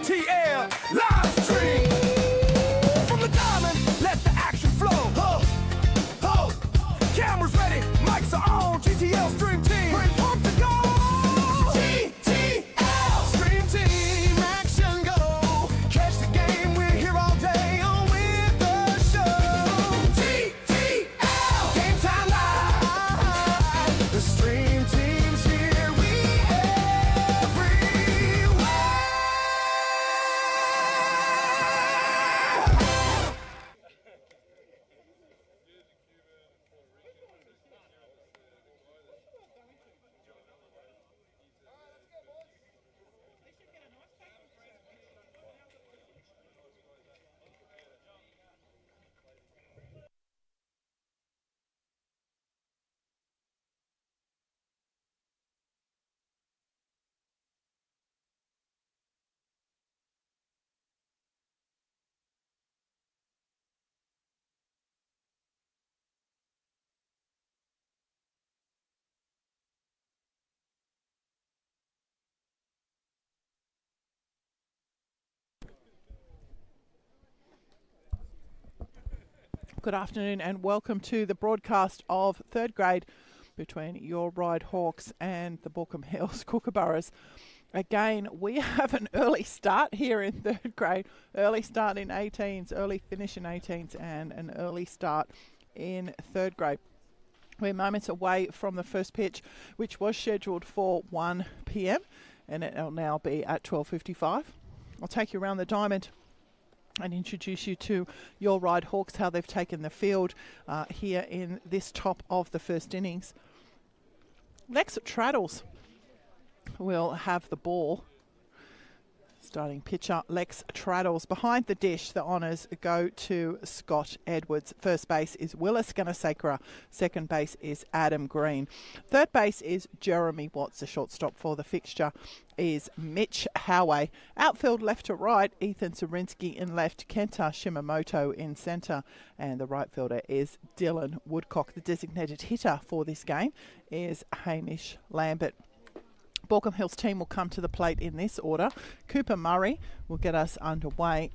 TL live stream from the diamond. Let the action flow. Ho, ho. Cameras ready, mics are on. GTL stream team, we're pumped to go. GTL stream team, action go. Catch the game, we're here all day on with the show. GTL game time live. The stream team's here, we everywhere. Good afternoon and welcome to the broadcast of third grade between your Ryde Hawks and the Baulko Hills Kookaburras. Again, we have an early start here in third grade, early start in 18s, early finish in 18s and an early start in third grade. We're moments away from the first pitch, which was scheduled for 1 p.m. and it'll now be at 12:55. I'll take you around the diamond and introduce you to your Ryde Hawks, how they've taken the field here in this top of the first innings. Lex Traddles will have the ball. Starting pitcher, Lex Traddles. Behind the dish, the honours go to Scott Edwards. First base is Willis Gunasakura. Second base is Adam Green. Third base is Jeremy Watts. The shortstop for the fixture is Mitch Howey. Outfield left to right, Ethan Zarinsky in left, Kenta Shimamoto in centre, and the right fielder is Dylan Woodcock. The designated hitter for this game is Hamish Lambert. Baulko Hills team will come to the plate in this order. Cooper Murray will get us underway.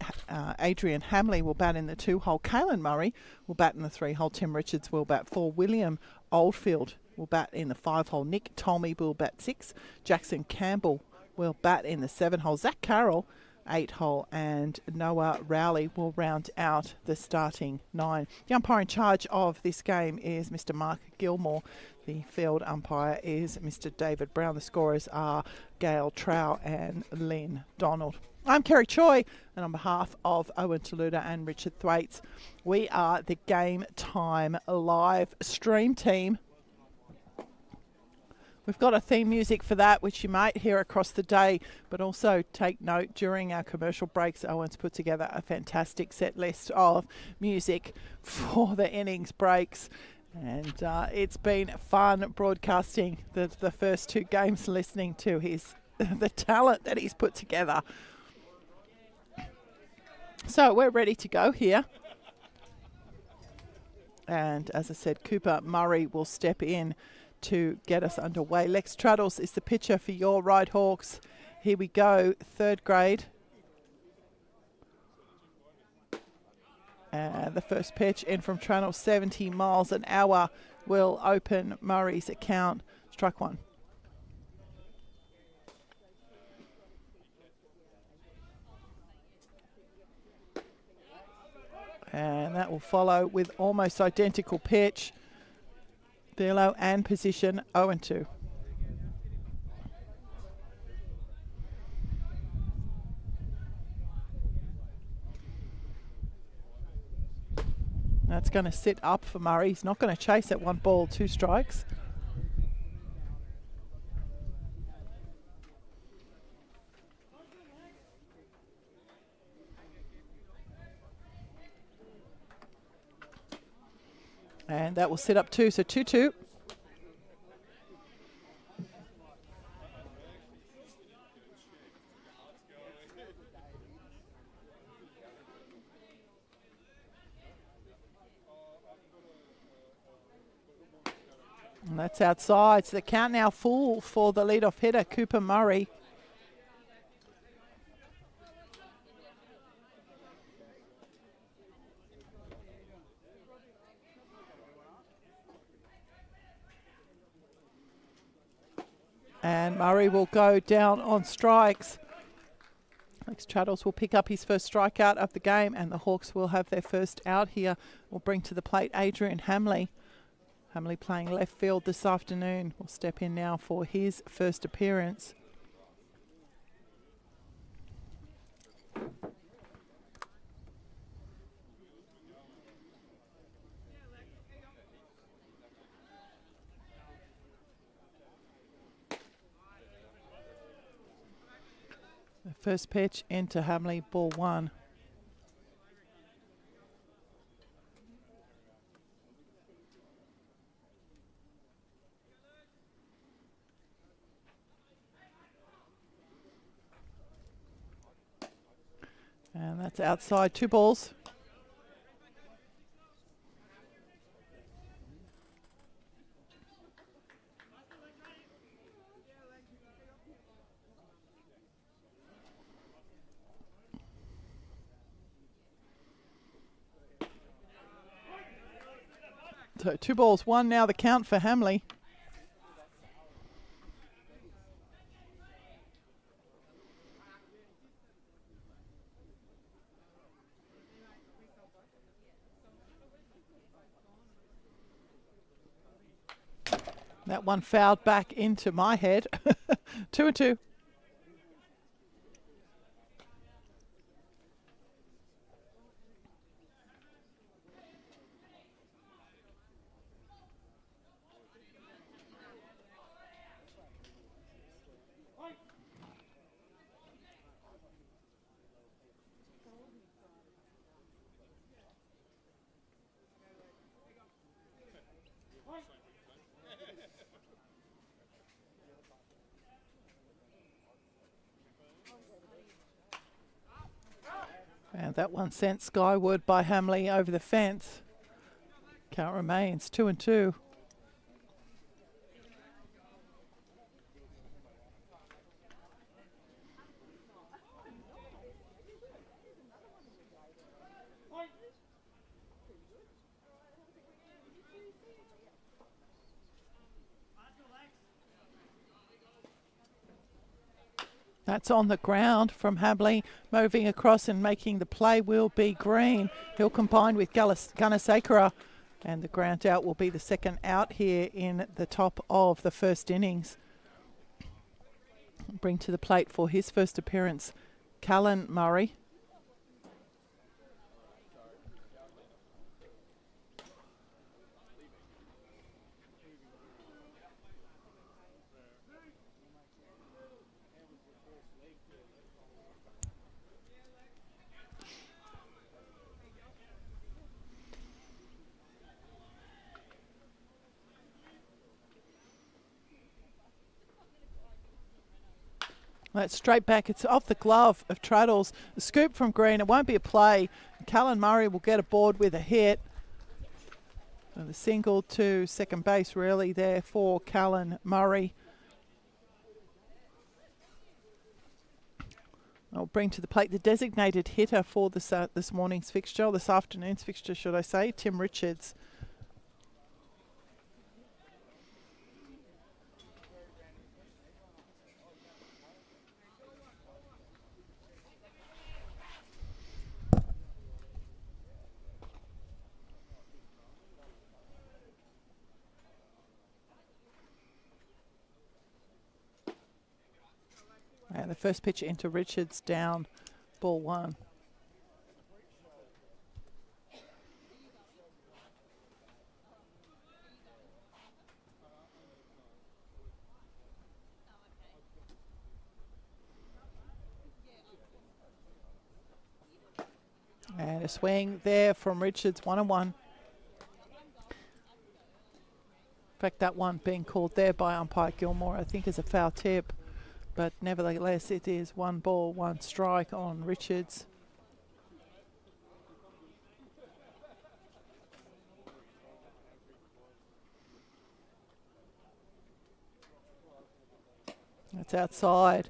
Adrian Hamley will bat in the 2-hole. Caelan Murray will bat in the 3-hole. Tim Richards will bat 4. William Oldfield will bat in the 5-hole. Nick Tolmie will bat 6. Jackson Campbell will bat in the 7-hole. Zach Carroll 8-hole, and Noah Rowley will round out the starting 9. The umpire in charge of this game is Mr. Mark Gilmore. The field umpire is Mr. David Brown. The scorers are Gail Trow and Lynn Donald. I'm Kerry Choi, and on behalf of Owen Taluda and Richard Thwaites, we are the Game Time live stream team. We've got a theme music for that, which you might hear across the day, but also take note during our commercial breaks, Owen's put together a fantastic set list of music for the innings breaks. And it's been fun broadcasting the first two games, listening to the talent that he's put together. So we're ready to go here. And as I said, Cooper Murray will step in to get us underway. Lex Traddles is the pitcher for your Ryde Hawks. Here we go, third grade. And the first pitch in from Traddles, 70 miles an hour, will open Murray's account. Strike one. And that will follow with almost identical pitch. Velo and position 0-2. That's going to sit up for Murray. He's not going to chase at 1 ball, 2 strikes. And that will sit up 2, so 2-2. And that's outside. So the count now full for the leadoff hitter, Cooper Murray. And Murray will go down on strikes. Alex Traddles will pick up his first strikeout of the game, and the Hawks will have their first out here. Will bring to the plate Adrian Hamley. Hamley playing left field this afternoon. Will step in now for his first appearance. The first pitch into Hamley, ball one. And that's outside, 2 balls. So 2 balls, 1 now the count for Hamley. That one fouled back into my head. 2-2. And that one sent skyward by Hamley over the fence. Count remains 2-2. That's on the ground from Hamley. Moving across and making the play will be Green. He'll combine with Gunnesakura. And the ground out will be the second out here in the top of the first innings. Bring to the plate for his first appearance, Callan Murray. That's straight back. It's off the glove of Traddles. A scoop from Green. It won't be a play. Callan Murray will get aboard with a hit. And the single to second base really there for Callan Murray. I'll bring to the plate the designated hitter for this morning's fixture, this afternoon's fixture, should I say, Tim Richards. And the first pitch into Richards down, ball one. And a swing there from Richards, 1-1. In fact, that one being called there by umpire Gilmore, I think, is a foul tip. But nevertheless, it is 1 ball, 1 strike on Richards. That's outside.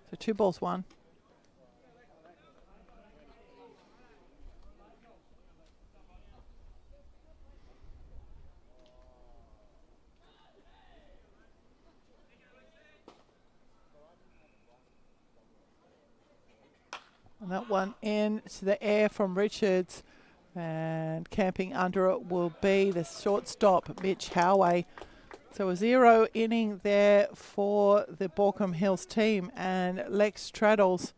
So 2 balls, 1. That one into the air from Richards, and camping under it will be the shortstop, Mitch Howey. So a 0 inning there for the Baulko Hills team, and Lex Traddles.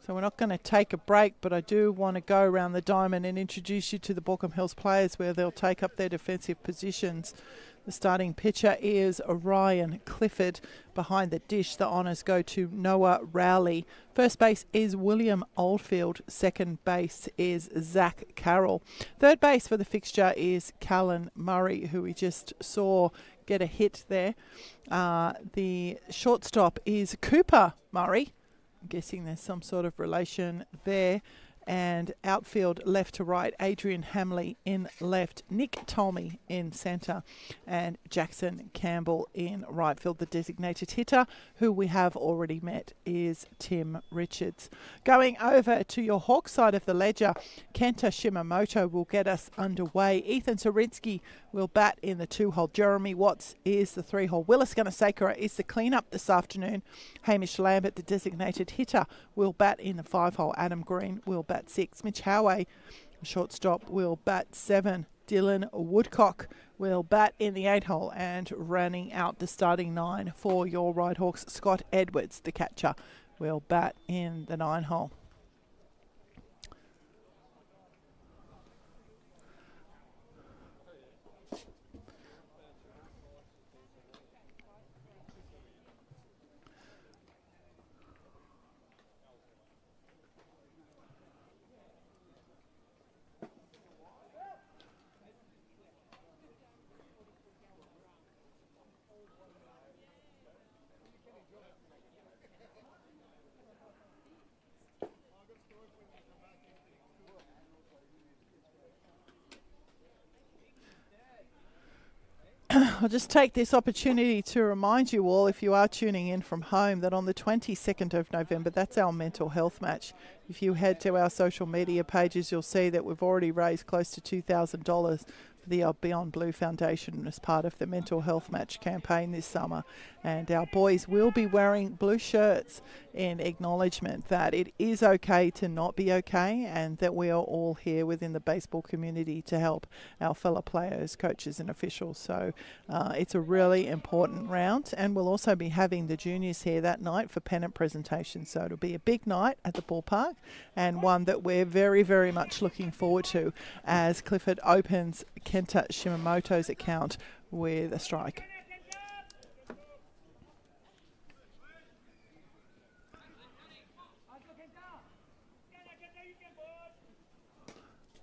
So we're not going to take a break, but I do want to go around the diamond and introduce you to the Baulko Hills players where they'll take up their defensive positions. The starting pitcher is Ryan Clifford. Behind the dish, the honours go to Noah Rowley. First base is William Oldfield. Second base is Zach Carroll. Third base for the fixture is Callan Murray, who we just saw get a hit there. The shortstop is Cooper Murray. I'm guessing there's some sort of relation there. And outfield left to right, Adrian Hamley in left, Nick Tolmie in centre, and Jackson Campbell in right field. The designated hitter, who we have already met, is Tim Richards. Going over to your Hawk side of the ledger, Kenta Shimamoto will get us underway. Ethan Zorinsky will bat in the 2-hole. Jeremy Watts is the 3-hole. Willis Gunasakura is the clean-up this afternoon. Hamish Lambert, the designated hitter, will bat in the 5-hole. Adam Green will bat 6. Mitch Howey, shortstop, will bat 7. Dylan Woodcock will bat in the 8-hole, and running out the starting 9 for your Ryde Hawks, Scott Edwards, the catcher, will bat in the 9-hole. I'll just take this opportunity to remind you all, if you are tuning in from home, that on the 22nd of November, that's our mental health match. If you head to our social media pages, you'll see that we've already raised close to $2,000 for the Beyond Blue Foundation as part of the mental health match campaign this summer. And our boys will be wearing blue shirts in acknowledgement that it is okay to not be okay, and that we are all here within the baseball community to help our fellow players, coaches and officials. So it's a really important round, and we'll also be having the juniors here that night for pennant presentations. So it'll be a big night at the ballpark, and one that we're very, very much looking forward to as Clifford opens Kenta Shimamoto's account with a strike.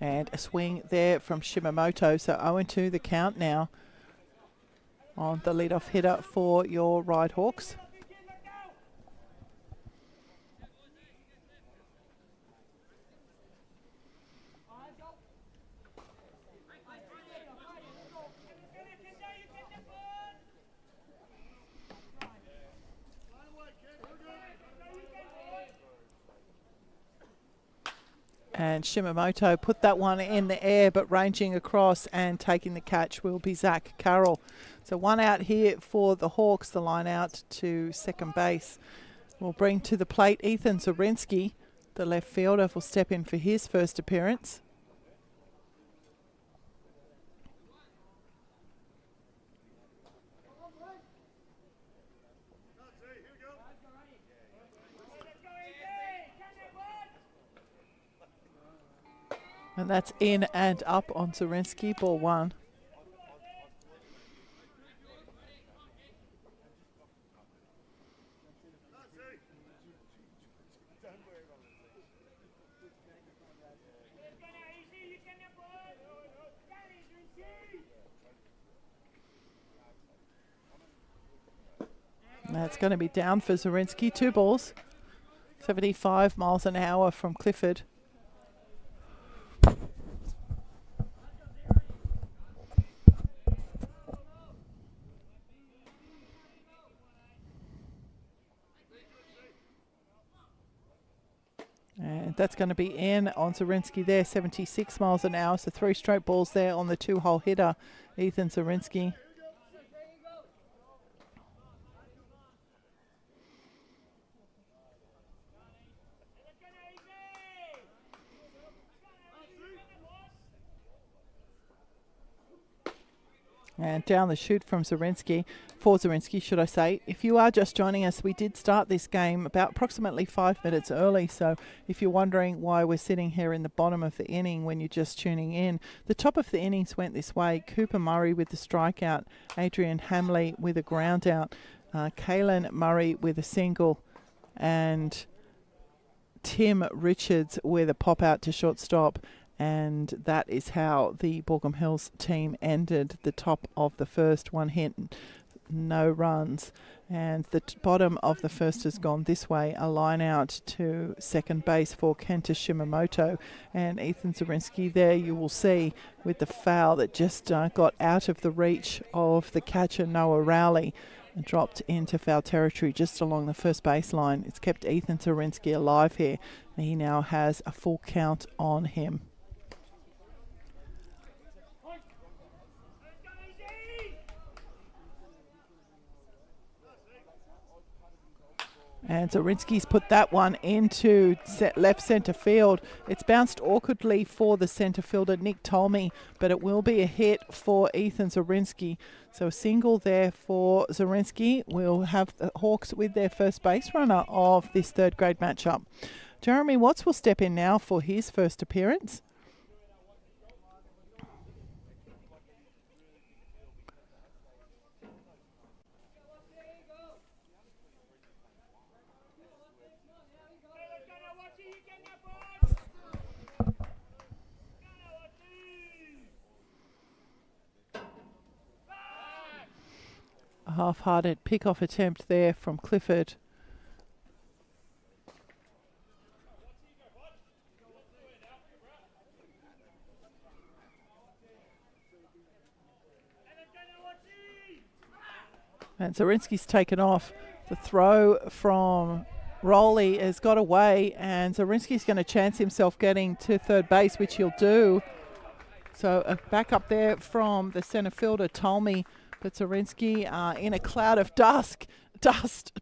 And a swing there from Shimamoto. So 0-2 the count now on the leadoff hitter for your Ryde Hawks. And Shimamoto put that one in the air, but ranging across and taking the catch will be Zach Carroll. So one out here for the Hawks. The line out to second base will bring to the plate Ethan Zorinsky. The left fielder will step in for his first appearance. And that's in and up on Zorinsky, ball one. That's going to be down for Zorinsky. 2 balls, 75 miles an hour from Clifford. And that's going to be in on Zorinsky there, 76 miles an hour. So 3 straight balls there on the 2-hole hitter, Ethan Zorinsky. And down the chute from for Zorinsky, should I say. If you are just joining us, we did start this game about approximately 5 minutes early. So if you're wondering why we're sitting here in the bottom of the inning when you're just tuning in, the top of the innings went this way. Cooper Murray with the strikeout, Adrian Hamley with a ground out, Kalen Murray with a single, and Tim Richards with a pop out to shortstop. And that is how the Baulko Hills team ended the top of the first. 1 hit, no runs. And the bottom of the first has gone this way. A line out to second base for Kenta Shimamoto. And Ethan Zorinsky there, you will see, with the foul that just got out of the reach of the catcher, Noah Rowley, and dropped into foul territory just along the first baseline. It's kept Ethan Zorinsky alive here. He now has a full count on him. And Zorinsky's put that one into left centre field. It's bounced awkwardly for the centre fielder, Nick Tolmie, but it will be a hit for Ethan Zorinsky. So a single there for Zorinsky. We'll have the Hawks with their first base runner of this third grade matchup. Jeremy Watts will step in now for his first appearance. A half-hearted pick-off attempt there from Clifford. And Zorinsky's taken off. The throw from Rowley has got away, and Zorinsky's going to chance himself getting to third base, which he'll do. So a back up there from the centre fielder, Tolmie. But Zorinsky, in a cloud of dust,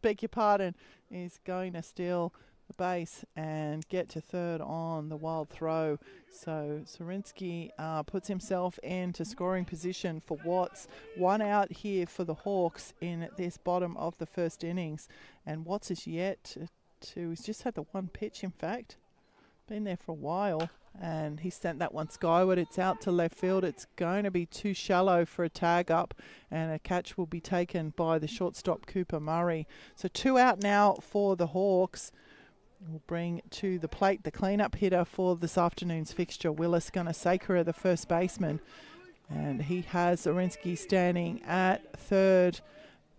beg your pardon, is going to steal the base and get to third on the wild throw. So Zorinsky puts himself into scoring position for Watts. 1 out here for the Hawks in this bottom of the first innings. And Watts is yet to he's just had the one pitch, in fact. Been there for a while. And he sent that one skyward. It's out to left field. It's going to be too shallow for a tag up, and a catch will be taken by the shortstop, Cooper Murray. So 2 out now for the Hawks. We'll bring to the plate the cleanup hitter for this afternoon's fixture, Willis Gunasakura, the first baseman. And he has Zorinsky standing at third,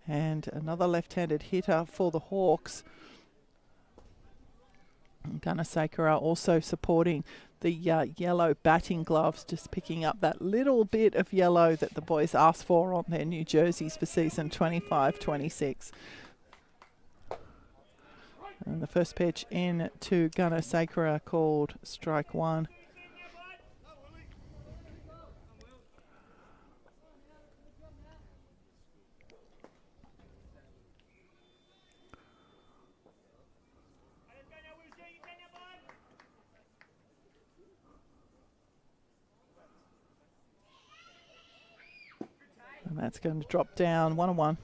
and another left-handed hitter for the Hawks. Gunasakura also supporting the yellow batting gloves, just picking up that little bit of yellow that the boys asked for on their new jerseys for season 25-26. And the first pitch in to Gunasakura called strike 1. And that's going to drop down 1-1.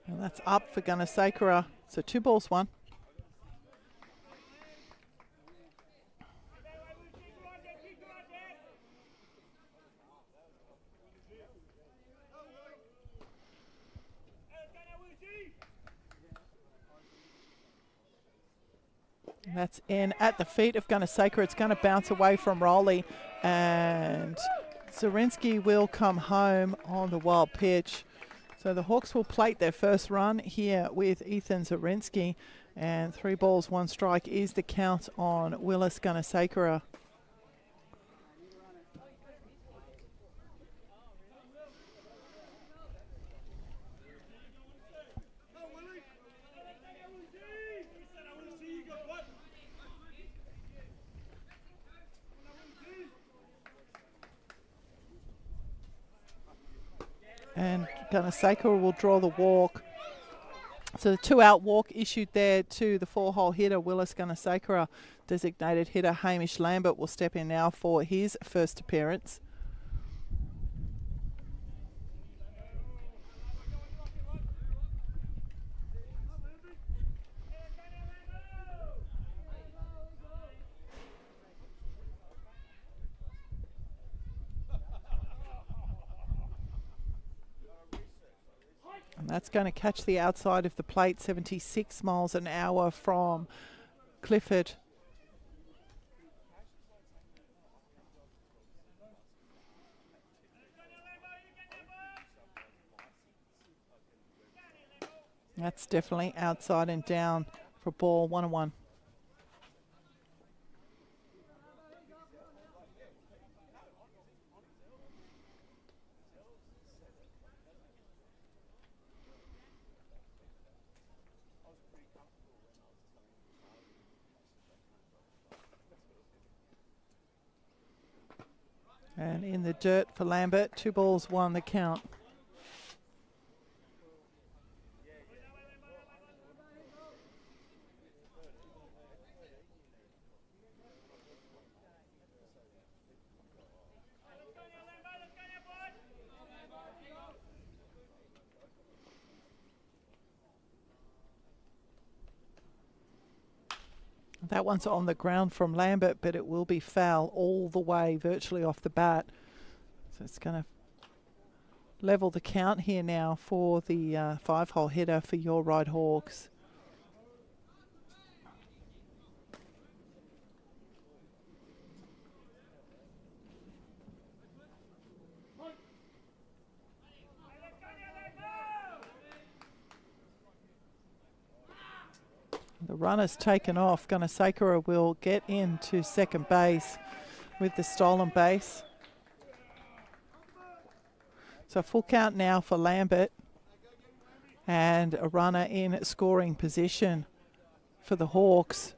And that's up for Gunasakura. So 2 balls, 1. That's in at the feet of Gunasakura. It's going to bounce away from Rowley, and Zorinsky will come home on the wild pitch. So the Hawks will plate their first run here with Ethan Zorinsky, and 3 balls, 1 strike is the count on Willis Gunasakura. And Gunasakura will draw the walk. So the 2-out walk issued there to the 4-hole hitter, Willis Gunasakura. Designated hitter Hamish Lambert will step in now for his first appearance. And that's going to catch the outside of the plate, 76 miles an hour from Clifford. That's definitely outside and down for ball 1-1. And in the dirt for Lambert, 2 balls, 1 the count. That one's on the ground from Lambert, but it will be foul all the way, virtually off the bat. So it's going to level the count here now for the 5-hole hitter for your Ryde Hawks. The runner's taken off. Gunasakura will get into second base with the stolen base. So full count now for Lambert and a runner in scoring position for the Hawks.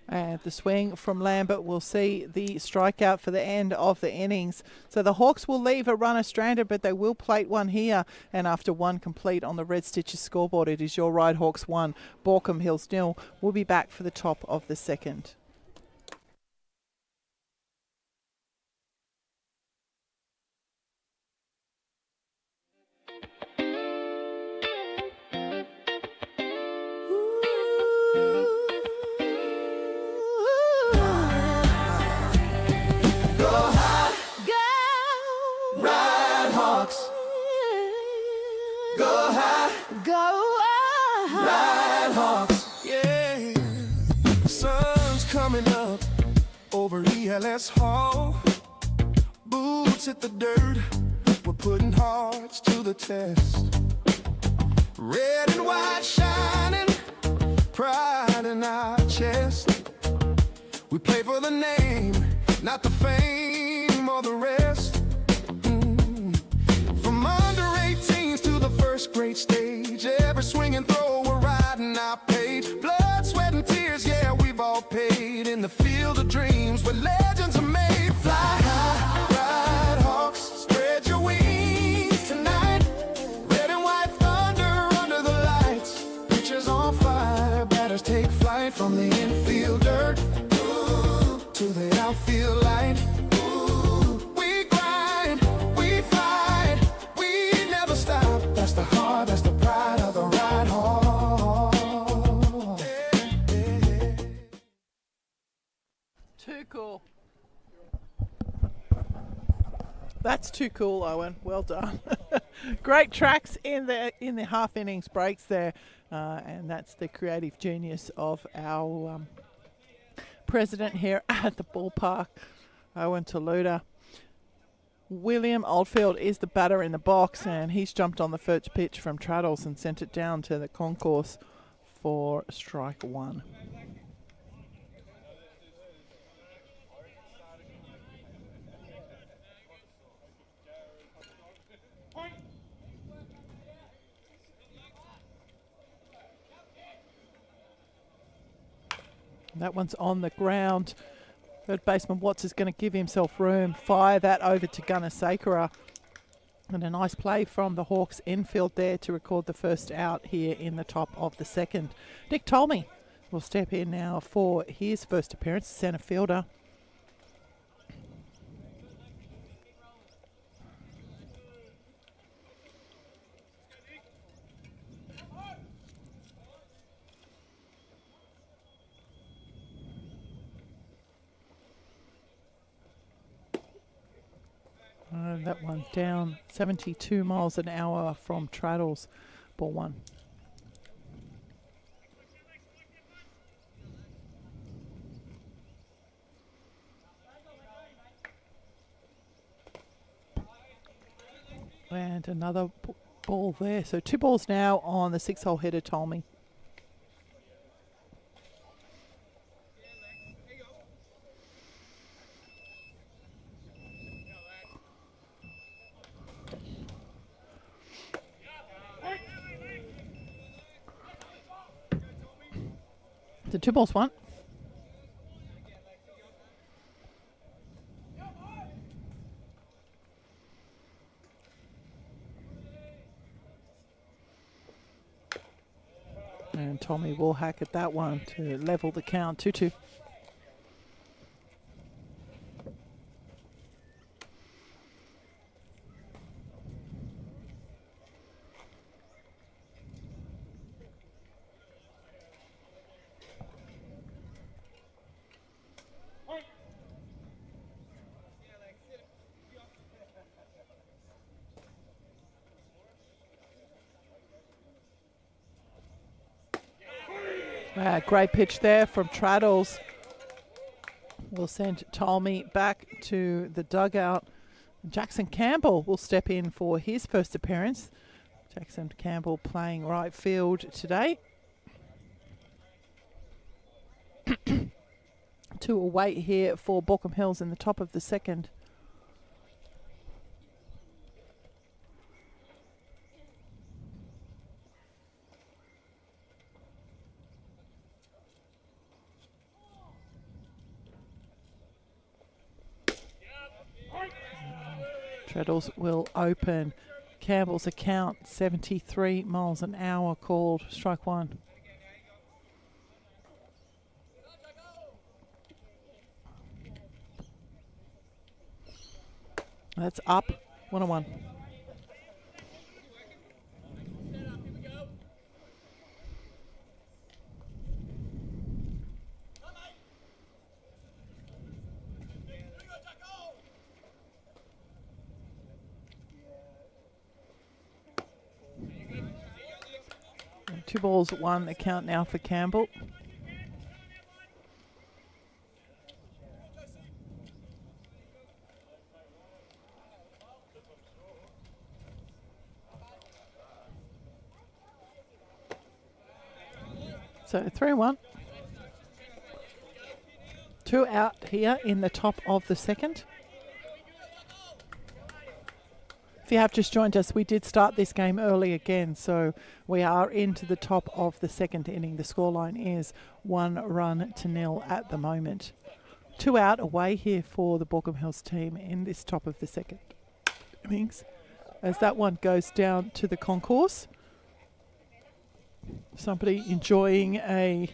And the swing from Lambert will see the strikeout for the end of the innings. So the Hawks will leave a runner stranded, but they will plate one here. And after one complete on the Red Stitches scoreboard, it is your Ryde Hawks 1, Baulko Hills 0. We'll be back for the top of the second. Over ELS Hall, boots hit the dirt, we're putting hearts to the test. Red and white shining, pride in our chest. We play for the name, not the fame or the rest. From under 18s to the first grade stage, every swing and throw we're riding our page. Blood, sweat and tears, yeah, we've all paid in the field of dreams where legends are made. Fly high, Ryde Hawks, spread your wings tonight. Red and white thunder under the lights, pitchers on fire, batters take flight from the infield dirt to the outfield light. We grind, we fight, we never stop. That's the heart, that's the pride of the Ryde Hawks. Too cool. That's too cool, Owen. Well done. Great tracks in the half innings breaks there, and that's the creative genius of our president here at the ballpark, Owen Taluda. William Oldfield is the batter in the box, and he's jumped on the first pitch from Traddles and sent it down to the concourse for strike 1. That one's on the ground. Third baseman Watts is going to give himself room. Fire that over to Gunner. And a nice play from the Hawks infield there to record the first out here in the top of the second. Nick Tolmie will step in now for his first appearance, centre fielder. That one down 72 miles an hour from Traddles. Ball one. And another ball there. So 2 balls now on the 6-hole hitter, Tolmie. So 2 balls, 1. And Tommy will hack at that one to level the count, 2-2. Great pitch there from Traddles. We'll send Tolmie back to the dugout. Jackson Campbell will step in for his first appearance. Jackson Campbell playing right field today. To await here for Baulko Hills in the top of the second. Traddles will open Campbell's account, 73 miles an hour called, strike 1. That's up, 1-1. And 2 balls, 1 account now for Campbell. So 3-1. 2 out here in the top of the second. If you have just joined us, we did start this game early again, so we are into the top of the second inning. The scoreline is 1-0 at the moment. 2 out away here for the Baulko Hills team in this top of the second innings, as that one goes down to the concourse. Somebody enjoying a,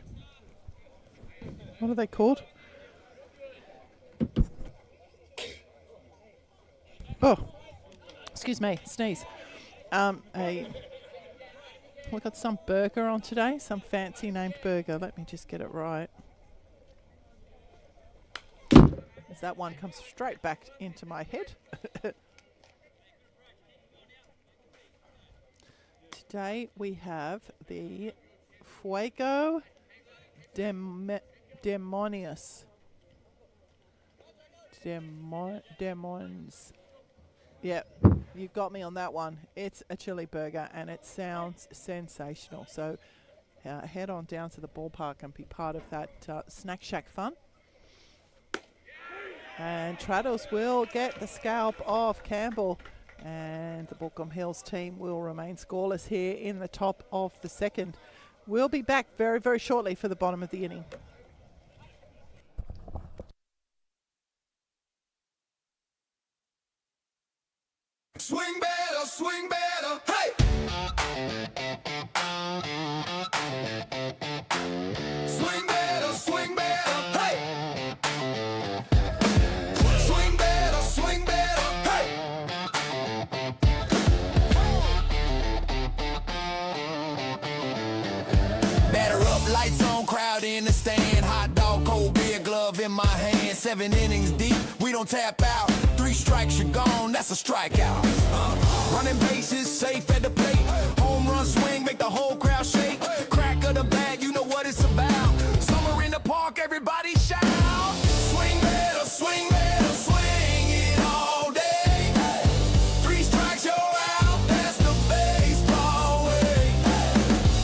what are they called? Oh, excuse me, sneeze. We got some burger on today, some fancy named burger. Let me just get it right. As that one comes straight back into my head. Today we have the Fuego Demonius. Demons. Yeah, you got me on that one. It's a chili burger and it sounds sensational. So head on down to the ballpark and be part of that Snack Shack fun. And Traddles will get the scalp of Campbell. And the Baulko Hills team will remain scoreless here in the top of the second. We'll be back very, very shortly for the bottom of the inning. Batter up, lights on, crowd in the stand. Hot dog, cold beer, glove in my hand. 7 innings deep, we don't tap out. 3 strikes, you're gone, that's a strikeout. Running bases, safe at the plate. Home run swing, make the whole crowd shake. Crack of the bat, you know what it's about. Summer in the park, everybody shout. Swing better, swing better, swing it all day. 3 strikes, you're out, that's the baseball way.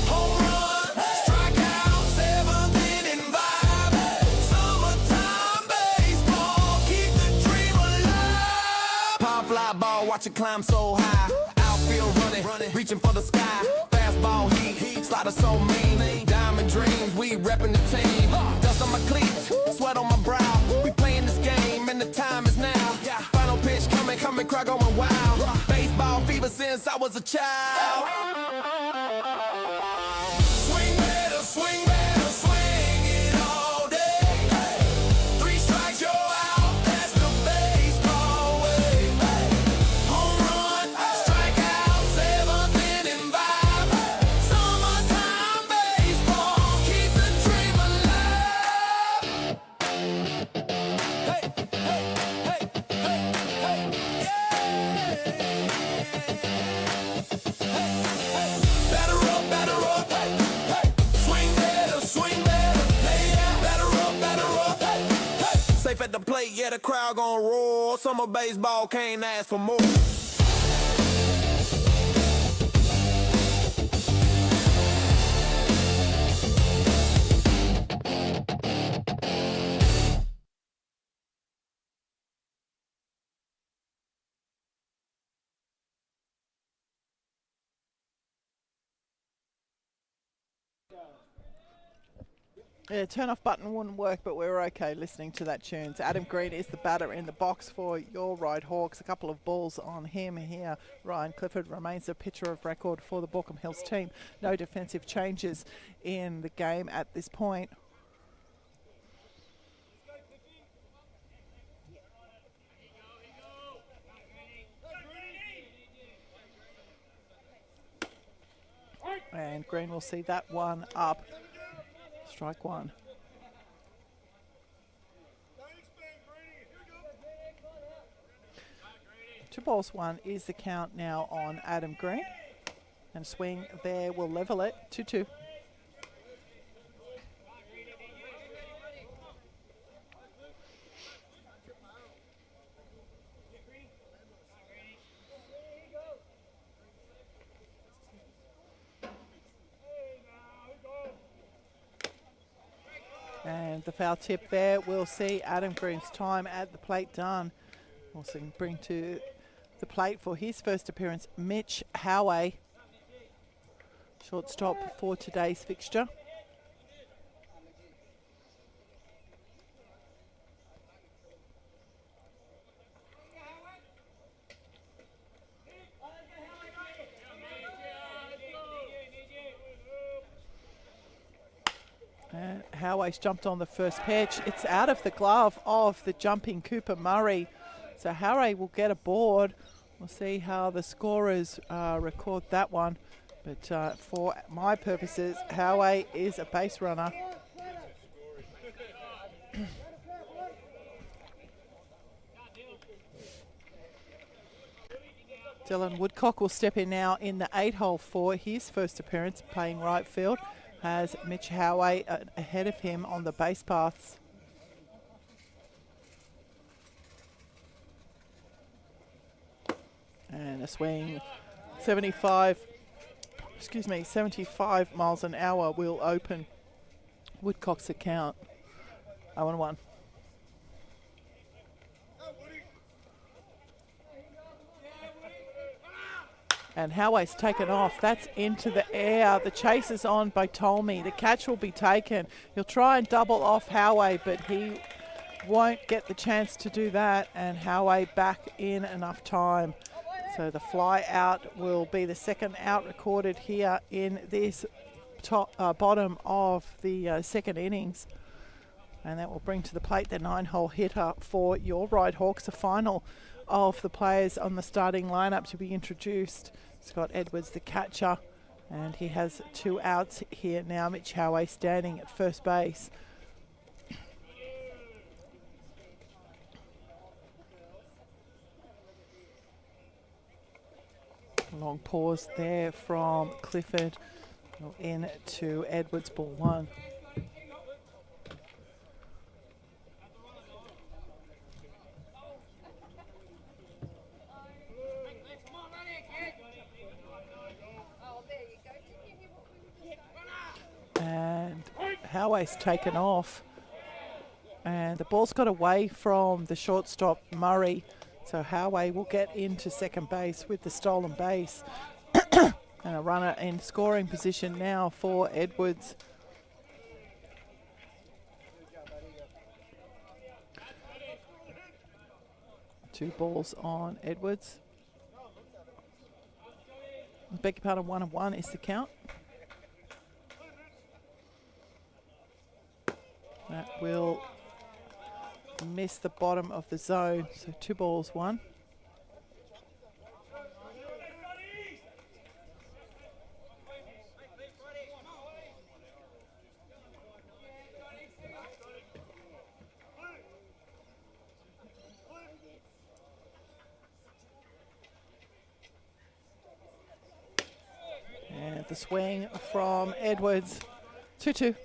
Home run, strikeout, 7th inning vibe. Summertime baseball, keep the dream alive. Pop fly ball, watch it climb so high. Outfield running, reaching for the sky. Fastball heat, slider so mean. Diamond dreams, we reppin' the team. Dust on my cleats, sweat on my brow. We playing this game and the time is now. Final pitch coming, crowd going wild. Baseball fever since I was a child. Swing better, swing better, swing it all day. 3 strikes, you're out, that's the baseball way. Home run, strikeout, 7th inning vibe. Summertime baseball, keep the dream alive. Hey, hey, hey, hey, hey, yeah. Batter up, hey, hey. Swing better, hey, yeah. Batter up, hey, hey. Safe at the plate, yeah, the crowd gon' roar. Summer baseball can't ask for more. Yeah, turn off button wouldn't work, but we were okay listening to that tune. So Adam Green is the batter in the box for your Ryde Hawks. A couple of balls on him here. Ryan Clifford remains the pitcher of record for the Baulko Hills team. No defensive changes in the game at this point. And Green will see that one up. Strike one. 2-1 is the count now on Adam Green. And swing there will level it 2-2. And the foul tip there, we'll see Adam Green's time at the plate done. Also bring to the plate for his first appearance, Mitch Howey, shortstop for today's fixture. Howey's jumped on the first pitch. It's out of the glove of the jumping Cooper Murray. So Howey will get a board. We'll see how the scorers record that one. But for my purposes, Howey is a base runner. Dylan Woodcock will step in now in the 8-hole for his first appearance, playing right field. Has Mitch Howey ahead of him on the base paths. And a swing, 75 miles an hour will open Woodcock's account. 0-1. And Howey's taken off. That's into the air. The chase is on by Tolmie. The catch will be taken. He'll try and double off Howey, but he won't get the chance to do that. And Howey back in enough time. So the fly out will be the second out recorded here in this bottom of the second innings. And that will bring to the plate the 9-hole hitter for your Ryde Hawks. The final of the players on the starting lineup to be introduced. Scott Edwards, the catcher, And he has 2 outs here now. Mitch Howey standing at first base. Long pause there from Clifford. In to Edwards, ball 1. And Howey's taken off. And the ball's got away from the shortstop, Murray. So Howey will get into second base with the stolen base. And a runner in scoring position now for Edwards. Two balls on Edwards. Beg your pardon, 1-1 is the count. That will miss the bottom of the zone. So 2 balls, 1. And the swing from Edwards, 2-2.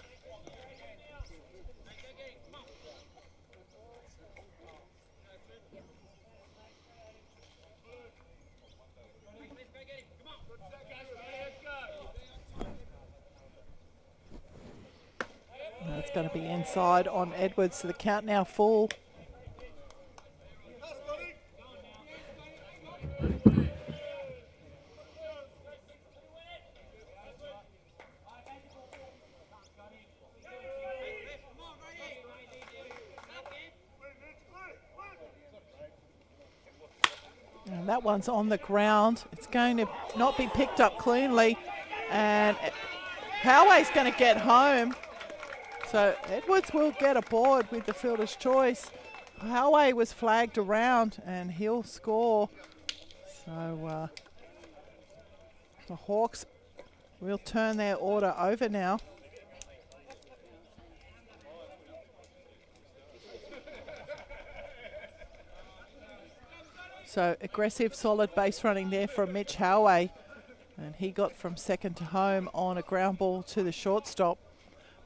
That's going to be inside on Edwards, so the count now full. And that one's on the ground. It's going to not be picked up cleanly, and Howey's going to get home. So Edwards will get aboard with the fielder's choice. Howey was flagged around and he'll score. So the Hawks will turn their order over now. So aggressive, solid base running there from Mitch Howey. And he got from second to home on a ground ball to the shortstop.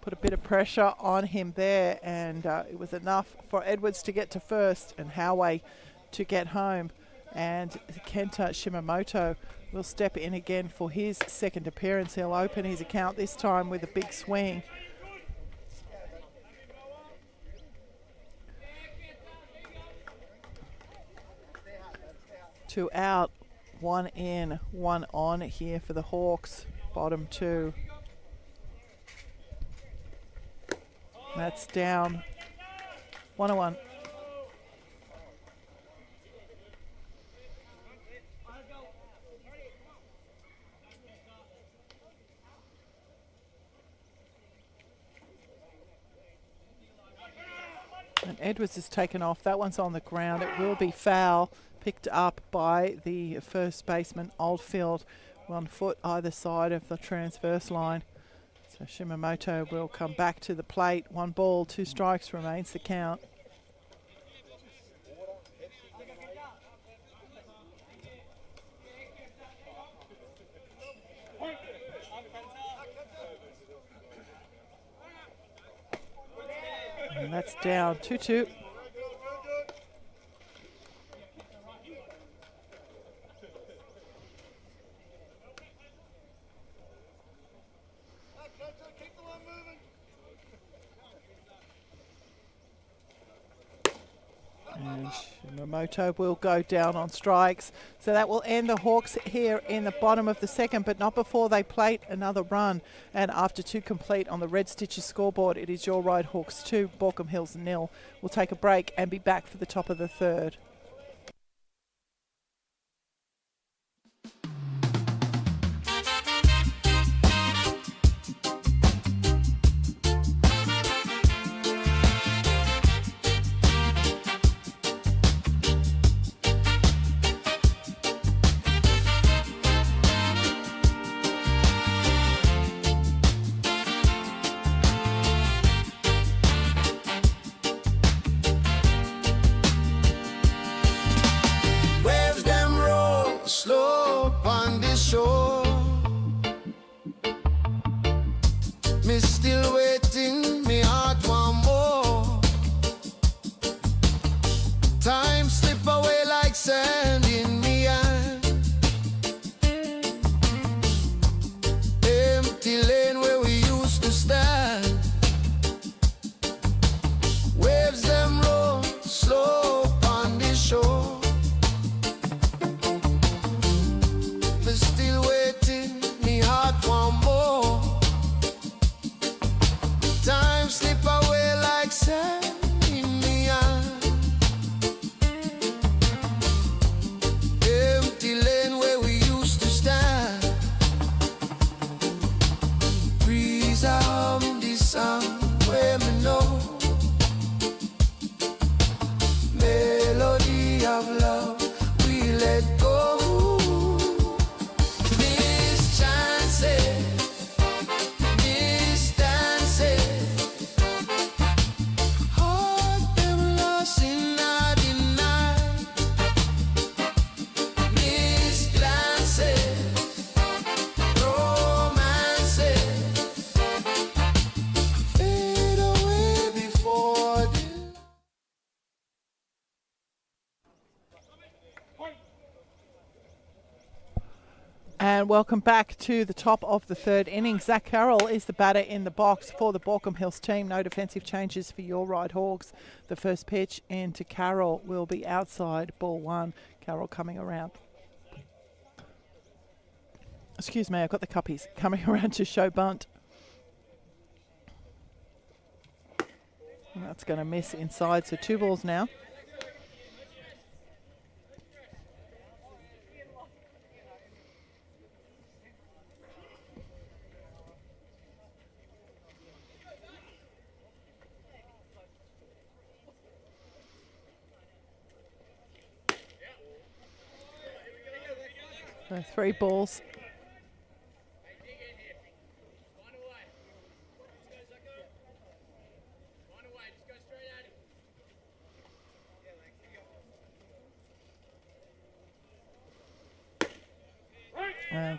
Put a bit of pressure on him there, and it was enough for Edwards to get to first and Howey to get home. And Kenta Shimamoto will step in again for his second appearance. He'll open his account this time with a big swing. Two out, 1 in, 1 on here for the Hawks, bottom 2. That's down 1-1. And Edwards is taken off. That one's on the ground. It will be foul. Picked up by the first baseman, Oldfield. 1 foot either side of the transverse line. So Shimamoto will come back to the plate. 1 ball, 2 strikes remains the count. And that's down 2-2. And Shimamoto will go down on strikes. So that will end the Hawks here in the bottom of the second, but not before they plate another run. And after 2 complete on the Red Stitches scoreboard, it is your Ryde Hawks 2, Baulko Hills 0. We'll take a break and be back for the top of the third. Me still waiting, me heart want more. Time slip away like sand in me hand. Empty lane where we used to stand. Waves them roll slow on the shore. Me still waiting, me heart want more. Time slip away like sand in me hand. Empty lane where we used to stand. Breeze a hum the song where me know. Melody of love we let go. Miss chances, miss dances. Heart them lost in the night. Miss glances, romances fade away before the And welcome back to the top of the third inning. Zach Carroll is the batter in the box for the Baulko Hills team. No defensive changes for your Ryde Hawks. The first pitch into Carroll will be outside, ball one. Carroll coming around. Excuse me, I've got the cuppies coming around to show bunt. And that's going to miss inside, so 2 balls now. So 3 balls.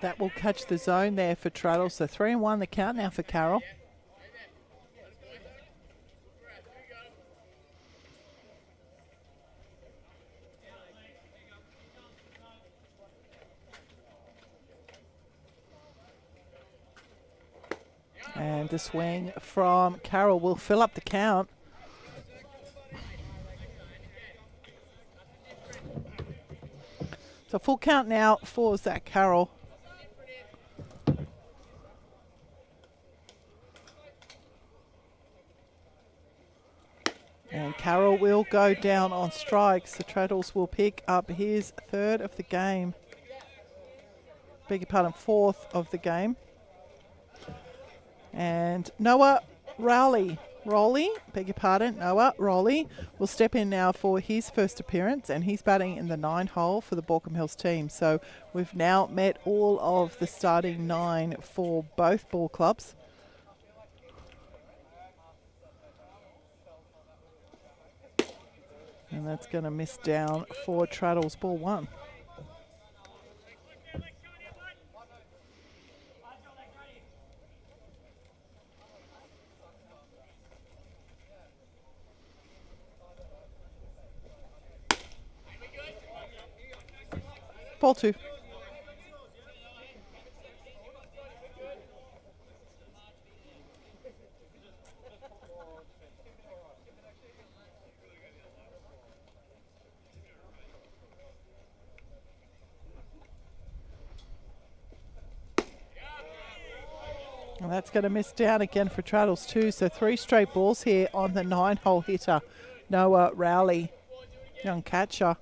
That will catch the zone there for Traddle. So 3-1 the count now for Carroll. And the swing from Carroll will fill up the count. So full count now for Zach Carroll. And Carroll will go down on strikes. The Traddles will pick up his 3rd of the game. Beg your pardon, 4th of the game. And Noah Rowley, beg your pardon, Noah Rowley will step in now for his first appearance, and he's batting in the 9 hole for the Baulko Hills team. So we've now met all of the starting 9 for both ball clubs. And that's going to miss down for Traddles, ball 1. Ball 2. And that's going to miss down again for Traddles too. So 3 straight balls here on the 9-hole hitter, Noah Rowley, young catcher.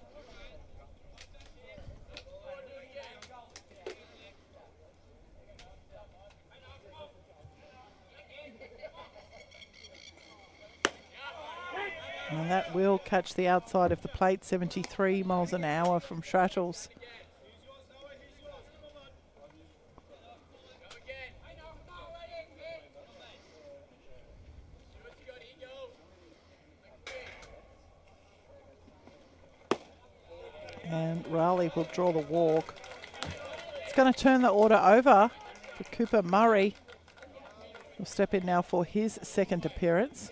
And that will catch the outside of the plate, 73 miles an hour from Traddles. And Rowley will draw the walk. It's going to turn the order over for Cooper Murray. will step in now for his second appearance.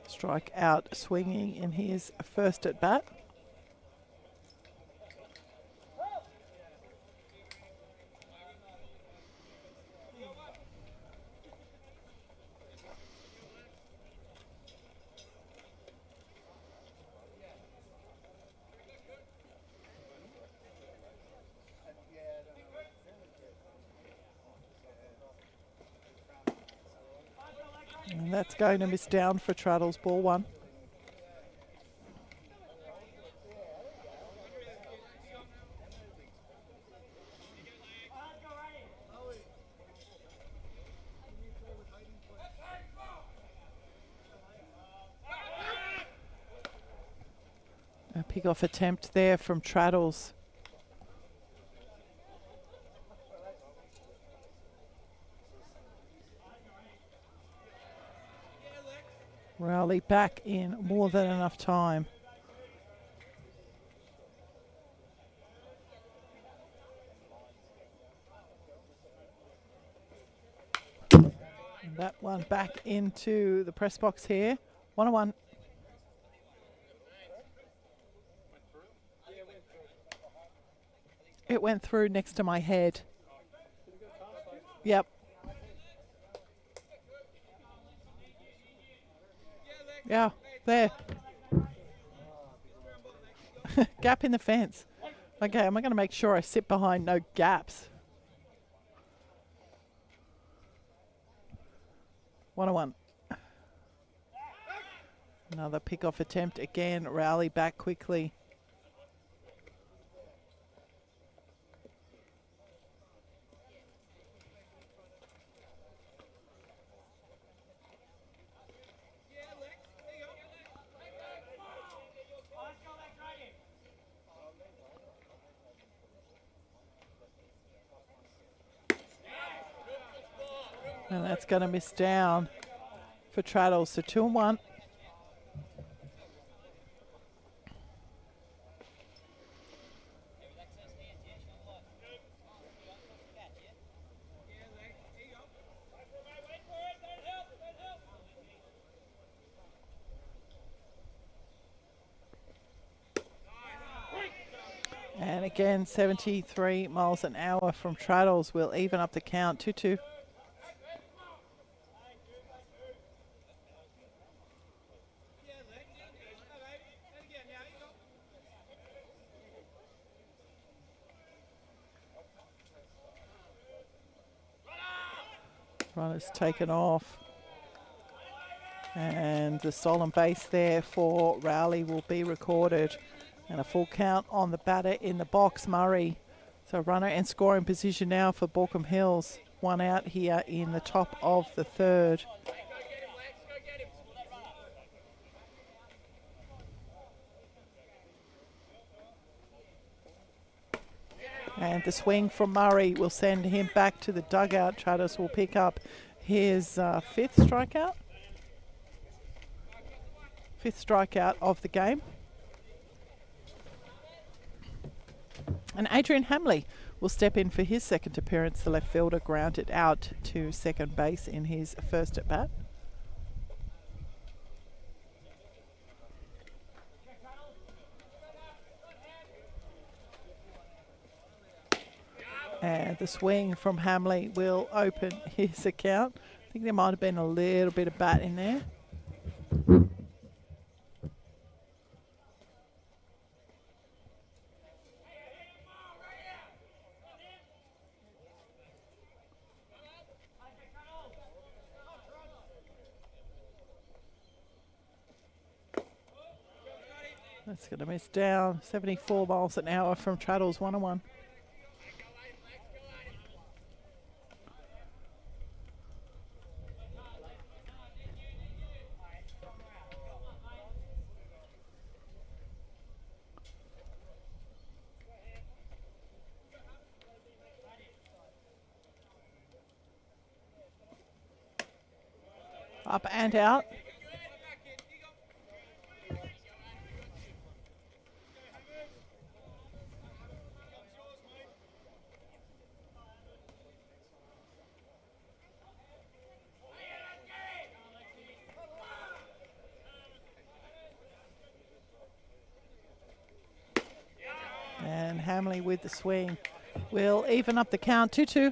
Strike out swinging in his first at bat. And that's going to miss down for Traddles, ball one. A pick-off attempt there from Traddles. Rowley back in more than enough time. And that one back into the press box here. 1-1. It went through next to my head. Yep. Yeah, there. Gap in the fence. Okay, am I going to make sure I sit behind no gaps? 1-1. Another pick-off attempt again. Rowley back quickly. And that's going to miss down for Traddles. So 2-1. And again, 73 miles an hour from Traddles will even up the count. 2-2. Runner's taken off. And the stolen base there for Rowley will be recorded. And a full count on the batter in the box, Murray. So runner in scoring position now for Baulko Hills. One out here in the top of the third. And the swing from Murray will send him back to the dugout. Traddles will pick up his fifth strikeout. Fifth strikeout of the game. And Adrian Hamley will step in for his second appearance. The left fielder grounded out to second base in his first at bat. And the swing from Hamley will open his account. I think there might have been a little bit of bat in there. That's going to miss down. 74 miles an hour from Traddles. 1-1. Up and out. Hamley with the swing will even up the count 2-2.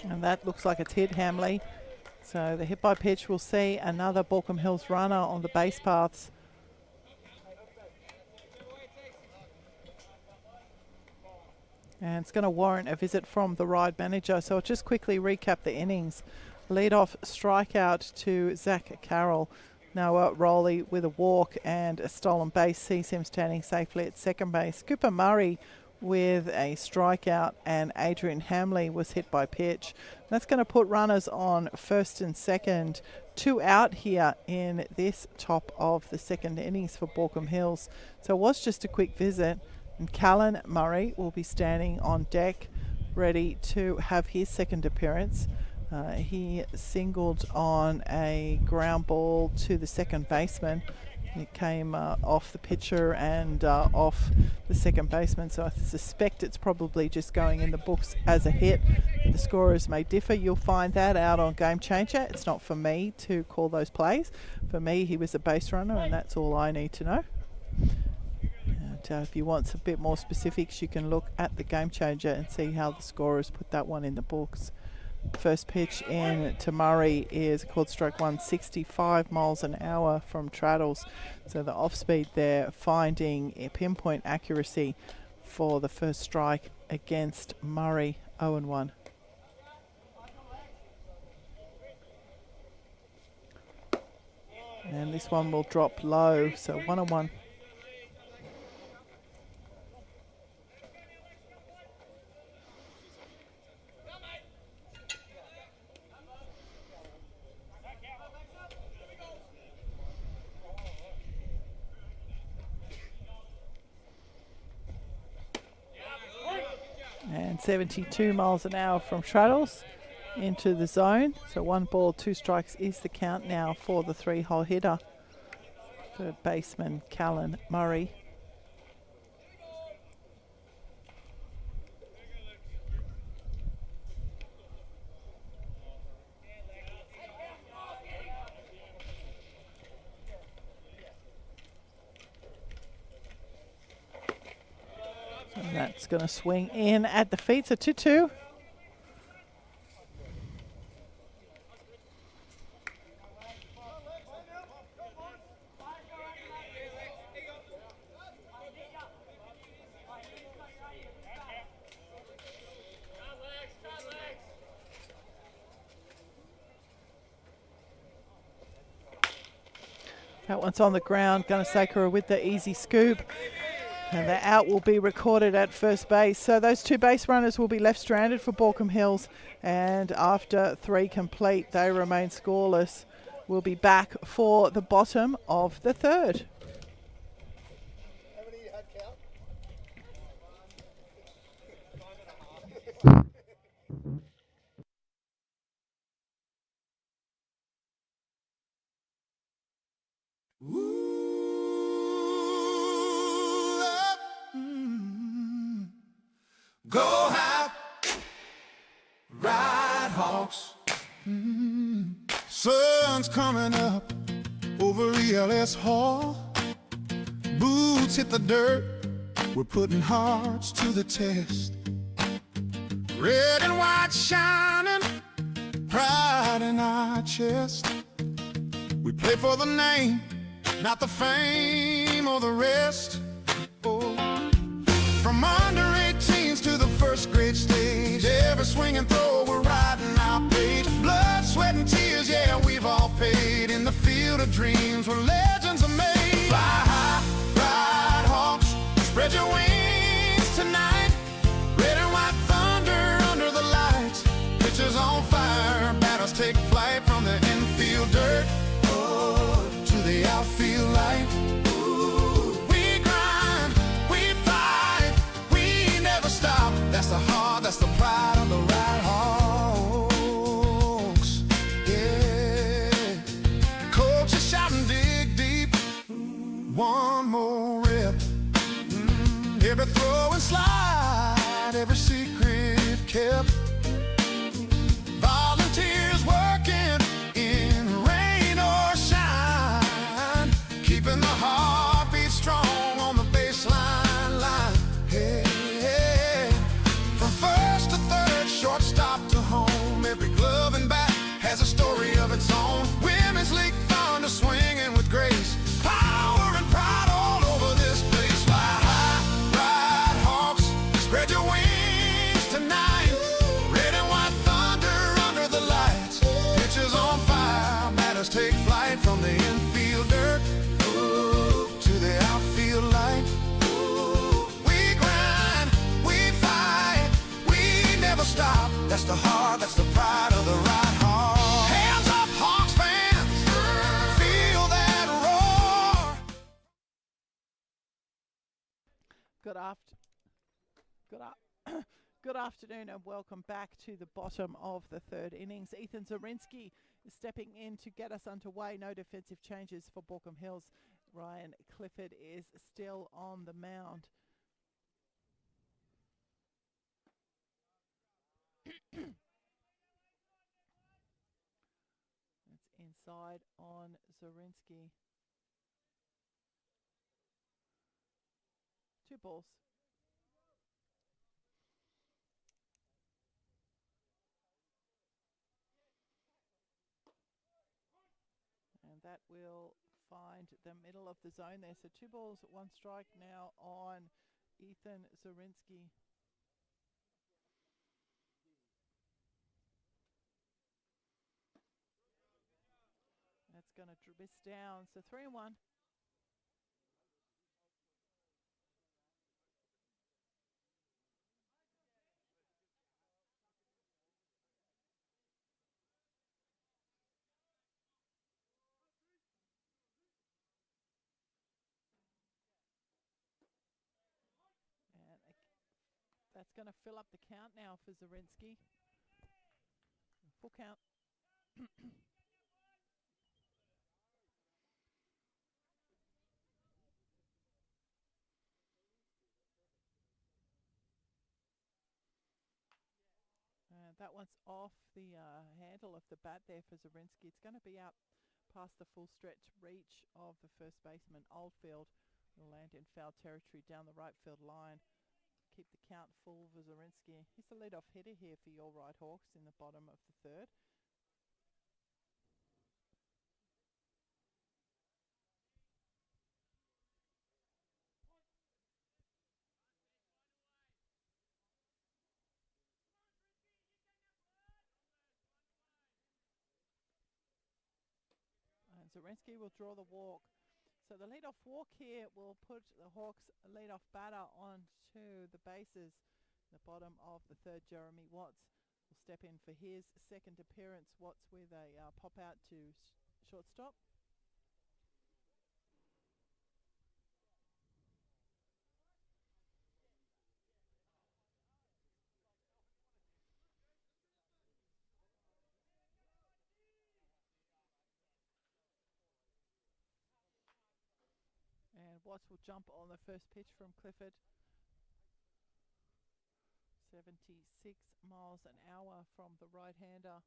And that looks like it's hit Hamley. So the hit by pitch will see another Baulkham Hills runner on the base paths. And it's going to warrant a visit from the Ryde manager. So I'll just quickly recap the innings. Lead-off strikeout to Zach Carroll. Noah Rowley with a walk and a stolen base sees him standing safely at second base. Cooper Murray with a strikeout, and Adrian Hamley was hit by pitch. That's going to put runners on first and second. 2 out here in this top of the second innings for Baulkham Hills. So it was just a quick visit, and Callan Murray will be standing on deck ready to have his second appearance. He singled on a ground ball to the second baseman. It came off the pitcher and off the second baseman, so I suspect it's probably just going in the books as a hit. The scorers may differ. You'll find that out on Game Changer. It's not for me to call those plays. For me, he was a base runner, and that's all I need to know. And, if you want a bit more specifics, you can look at the Game Changer and see how the scorers put that one in the books. First pitch in to Murray is called stroke 165 miles an hour from Traddles. So the off speed there finding a pinpoint accuracy for the first strike against Murray, 0-1. And this one will drop low, so 1-1. And 72 miles an hour from Traddles into the zone. So 1 ball, 2 strikes is the count now for the 3-hole hitter. Third baseman Callan Murray. And that's going to swing in at the feet, so 2-2. That one's on the ground. Gunasakura with the easy scoop. And the out will be recorded at first base. So those 2 base runners will be left stranded for Baulkham Hills. And after 3 complete, they remain scoreless. We'll be back for the bottom of the third. Go high, ride hawks. Sun's coming up over ELS Hall. Boots hit the dirt, we're putting hearts to the test. Red and white shining, pride in our chest. We play for the name, not the fame or the rest. Oh. From under 18s to the first grade stage, every swing and throw we're riding our page. Blood, sweat and tears, yeah, we've all paid. In the field of dreams where legends are made. Fly high, ride hawks, spread your wings tonight. Red and white thunder under the lights. Pitchers on fire, batters take flight from the infield dirt, oh, to the every throw and slide, every secret kept. Volunteers working in rain or shine, keeping the heartbeat strong on the baseline line. Hey, hey. From first to third, shortstop to home, every glove and bat has a story of its own. Women's League thunder swinging with grace, power and pride all over this place. Fly high, ride hawks, spread your wings tonight. Red and white thunder under the lights, pitches on fire, matters take flight from the infield dirt to the outfield light. We grind, we fight, we never stop. That's the heart, that's the pride of the Ryde Hawks. Hands up, Hawks fans, feel that roar. Good afternoon and welcome back to the bottom of the third innings. Ethan Zorinsky is stepping in to get us underway. No defensive changes for Baulko Hills. Ryan Clifford is still on the mound. It's inside on Zorinsky. 2 balls. And that will find the middle of the zone there. So 2 balls, 1 strike now on Ethan Zorinsky. That's going to miss down. So 3 and 1. And that's going to fill up the count now for Zorinsky. Full count. That one's off the handle of the bat there for Zorinsky. It's going to be out past the full stretch reach of the first baseman. Oldfield will land in foul territory down the right field line. Keep the count full for Zorinsky. He's the lead-off hitter here for your Ryde Hawks in the bottom of the third. And Zorinsky will draw the walk. So the lead-off walk here will put the Hawks lead-off batter onto the bases. The bottom of the third, Jeremy Watts will step in for his second appearance. Watts with a pop out to shortstop. And Watts will jump on the first pitch from Clifford. 76 miles an hour from the right-hander.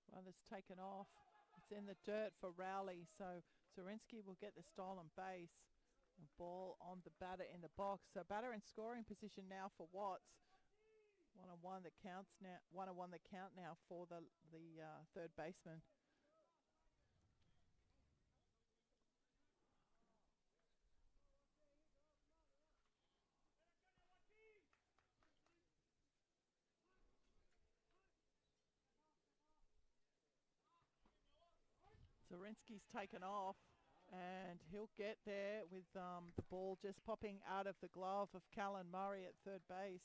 One that's taken off. It's in the dirt for Rowley, so Zorinsky will get the stolen base. A ball on the batter in the box. So batter in scoring position now for Watts. 1-on-1 that counts now. 1-on-1 that count now for the third baseman. Zorinsky's taken off, and he'll get there with the ball just popping out of the glove of Callan Murray at third base.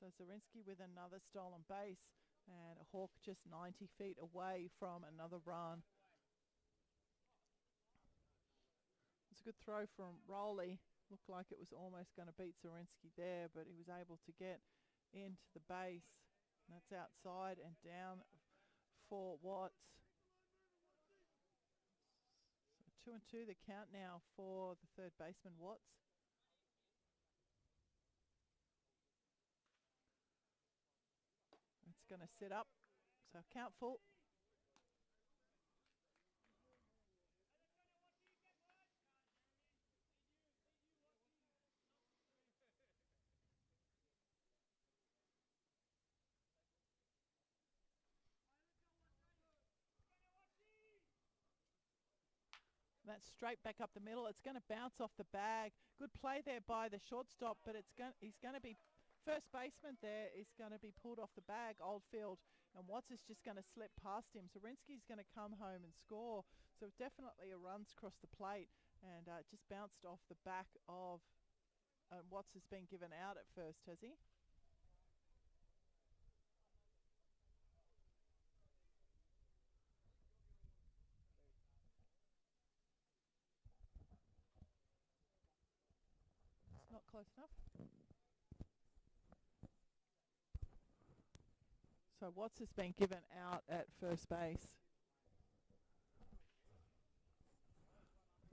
So Zorinsky with another stolen base, and Hawk just 90 feet away from another run. It's a good throw from Rowley. Looked like it was almost going to beat Zorinsky there, but he was able to get into the base. That's outside and down for Watts. So 2-2 the count now for the third baseman, Watts. It's going to set up. So count full. That's straight back up the middle. It's going to bounce off the bag. Good play there by the shortstop, but he's going to be first baseman there is going to be pulled off the bag, Oldfield, and Watts is just going to slip past him. Zorinsky's going to come home and score. So definitely a runs across the plate, and just bounced off the back of Watts has been given out at first, has he? It's not close enough. So Watts has been given out at first base.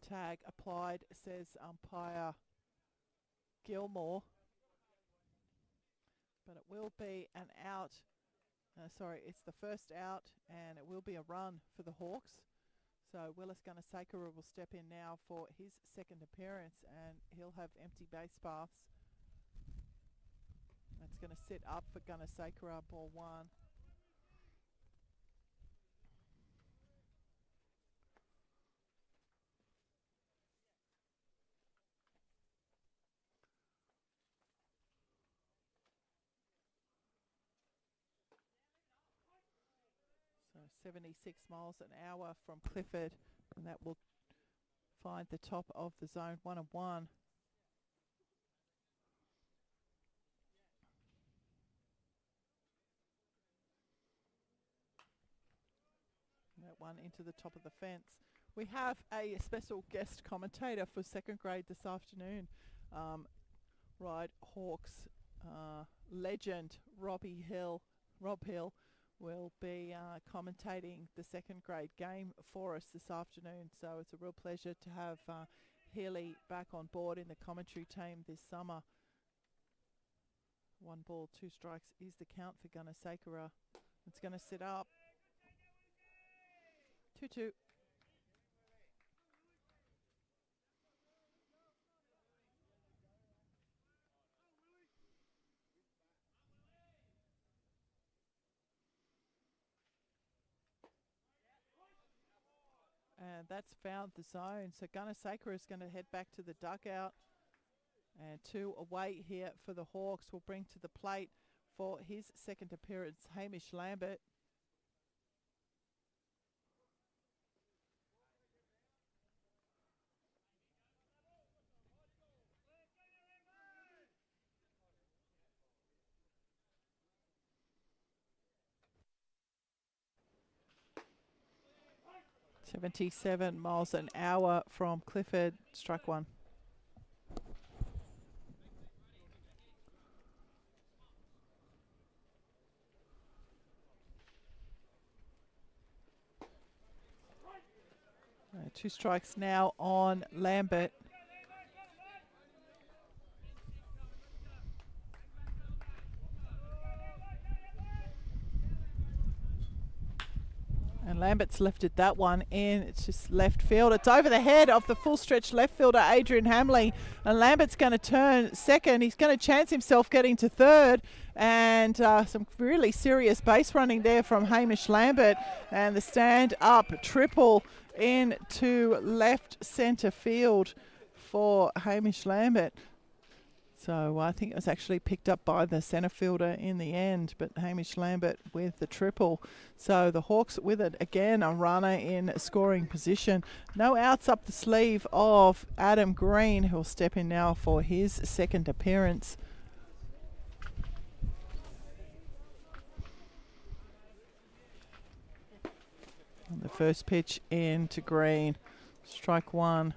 Tag applied, says umpire Gilmore. But it will be an out. It's the first out, and it will be a run for the Hawks. So Willis Gunasakura will step in now for his second appearance, and he'll have empty base paths. That's going to sit up for Gunasakura, ball one. So 76 miles an hour from Clifford, and that will find the top of the zone 1-1. That one into the top of the fence. We have a special guest commentator for second grade this afternoon. Ryde Hawks legend Rob Hill will be commentating the second grade game for us this afternoon. So it's a real pleasure to have Healy back on board in the commentary team this summer. 1 ball, 2 strikes is the count for Gunasakura. It's going to sit up. 2-2. And that's found the zone. So Gunasakura is going to head back to the dugout. And 2 away here for the Hawks will bring to the plate for his second appearance, Hamish Lambert. .77 miles an hour from Clifford, strike one. Two strikes now on Lambert. And Lambert's lifted that one in. It's just left field. It's over the head of the full stretch left fielder, Adrian Hamley. And Lambert's going to turn second. He's going to chance himself getting to third. And some really serious base running there from Hamish Lambert. And the stand up triple into left centre field for Hamish Lambert. So I think it was actually picked up by the centre fielder in the end, but Hamish Lambert with the triple. So the Hawks with it again, a runner in scoring position. No outs up the sleeve of Adam Green, who'll step in now for his second appearance. And the first pitch in to Green, strike one.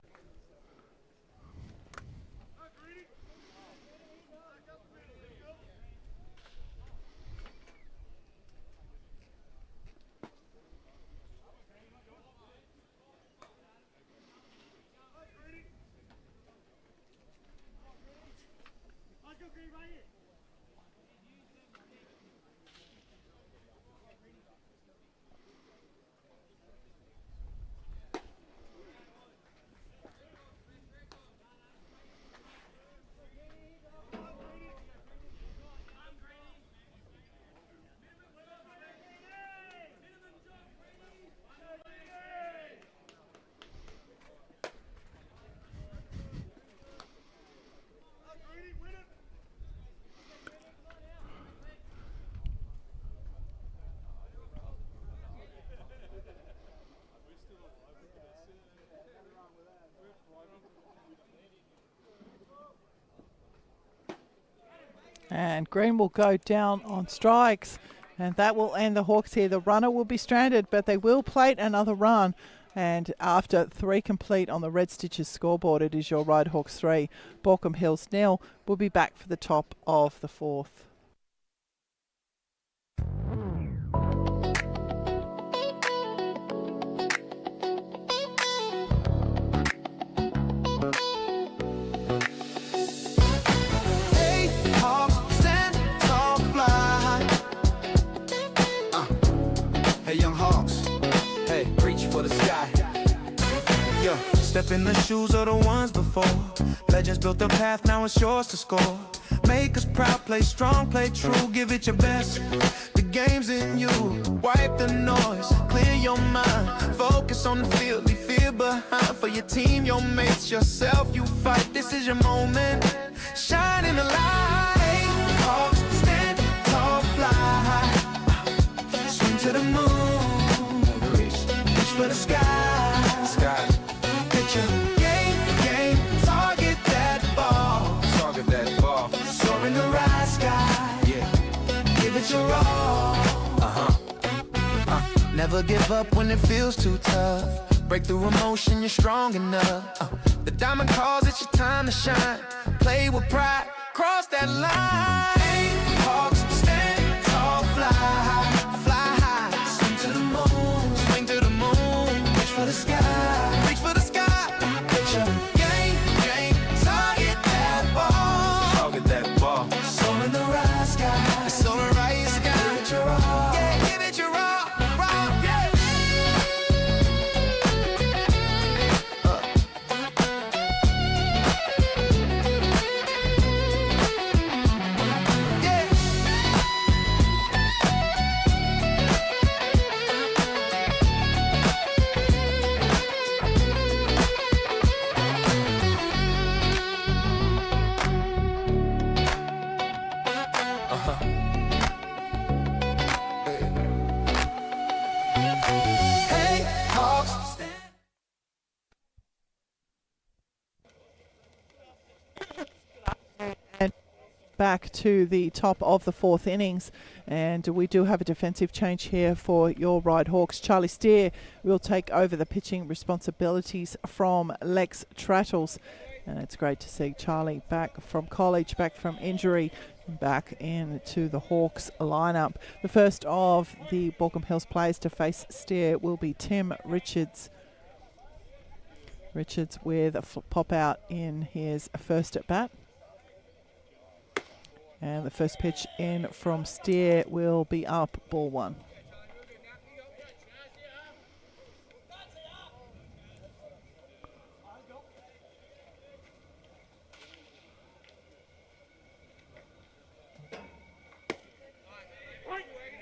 And Green will go down on strikes, and that will end the Hawks here. The runner will be stranded, but they will plate another run. And after 3 complete on the Red Stitches scoreboard, it is your Ryde Hawks 3, Baulko Hills 0. We'll be back for the top of the 4th. Hey, Hawks, stand tall, fly high. Hey, young Hawks, hey, reach for the sky. Yo, step in the shoes of the ones before. Legends built the path, now it's yours to score. Make us proud, play strong, play true, give it your best. The game's in you, wipe the noise, clear your mind. Focus on the field, leave fear behind. For your team, your mates, yourself, you fight. This is your moment, shine in the light. Hawks, stand tall, fly high. Swing to the moon, reach for the sky. Sky, picture, game, target that ball. Target that ball. Soar in the right sky, yeah. Give it your all. Never give up when it feels too tough. Break through emotion, you're strong enough. The diamond calls, it's your time to shine. Play with pride, cross that line. Hawks, stand tall, fly high, fly high. Swing to the moon, swing to the moon. Reach for the sky, reach for the sky. Picture, game, target that ball. Target that ball. Soar in the right sky, soar in the right sky. Give it your all, yeah, give it your all. Back to the top of the 4th innings, and we do have a defensive change here for your Ryde Hawks. Charlie Steer will take over the pitching responsibilities from Lex Trattles, and it's great to see Charlie back from college, back from injury, back into the Hawks lineup. The first of the Baulko Hills players to face Steer will be Tim Richards. Richards with a pop out in his first at bat. And the first pitch in from Steer will be up, ball 1.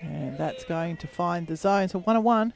And that's going to find the zone, so 1-1.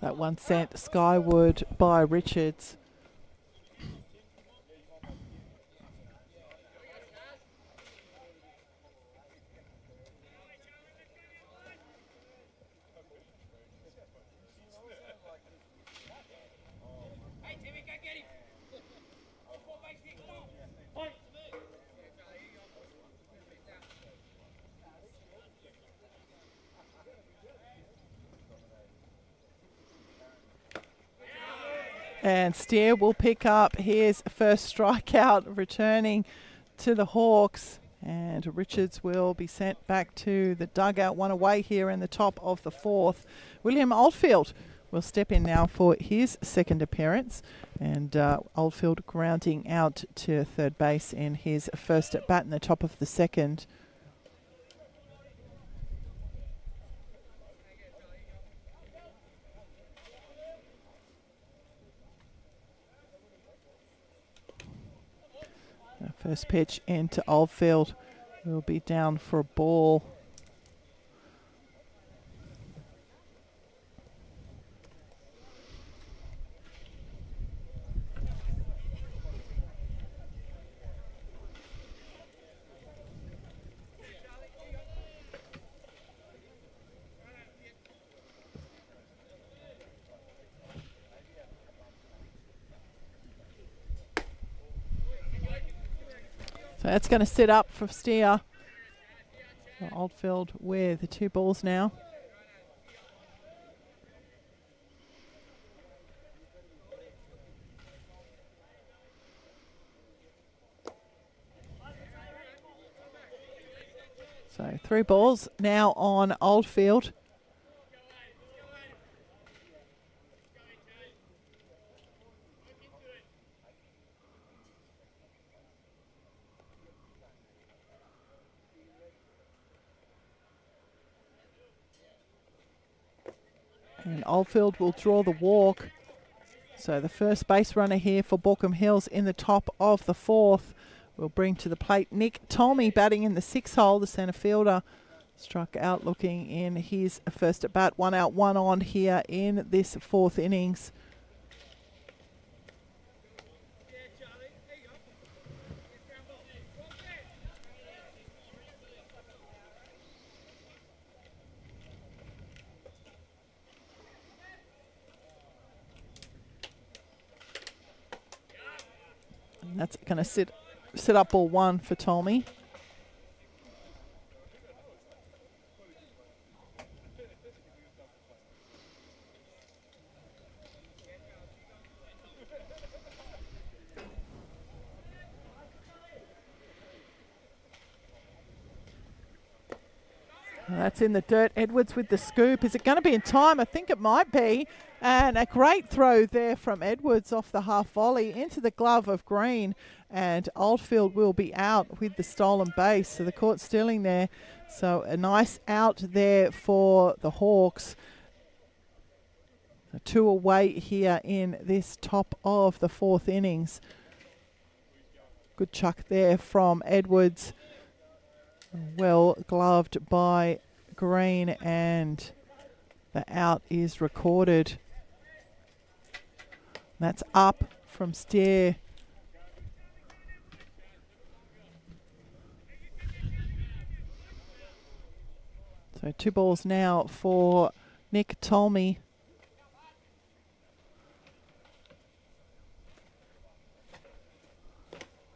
That one sent skyward by Richards. And Steer will pick up his first strikeout, returning to the Hawks. And Richards will be sent back to the dugout, one away here in the top of the fourth. William Oldfield will step in now for his second appearance. And Oldfield grounding out to third base in his first at bat in the top of the second. First pitch into Oldfield will be down for a ball. So that's going to set up for Steer. Oldfield with the 2 balls now. So 3 balls now on Oldfield. And Oldfield will draw the walk. So the first base runner here for Baulko Hills in the top of the fourth will bring to the plate Nick Tolmie, batting in the 6th hole. The centre fielder struck out looking in his first at bat. 1 out, 1 on here in this 4th innings. That's going to sit up ball 1 for Tolmie. That's in the dirt. Edwards with the scoop. Is it going to be in time? I think it might be. And a great throw there from Edwards off the half volley into the glove of Green. And Oldfield will be out with the stolen base. So the caught stealing there. So a nice out there for the Hawks. 2 away here in this top of the 4th innings. Good chuck there from Edwards. Well gloved by Green, and the out is recorded. That's up from Steer. So 2 balls now for Nick Tolmie.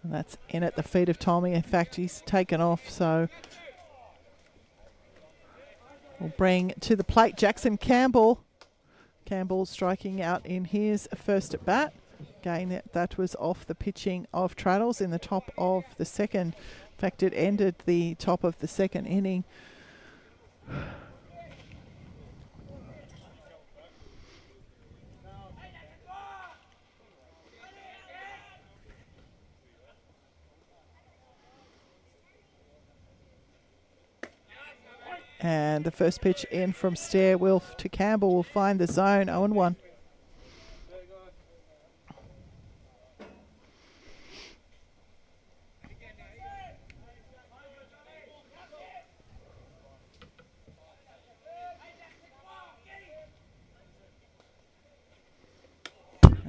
And that's in at the feet of Tolmie. In fact, he's taken off, so we'll bring to the plate Jackson Campbell. Campbell striking out in his first at bat. Again, that was off the pitching of Traddles in the top of the second. In fact, it ended the top of the second inning. And the first pitch in from Stair to Campbell will find the zone. 0-1.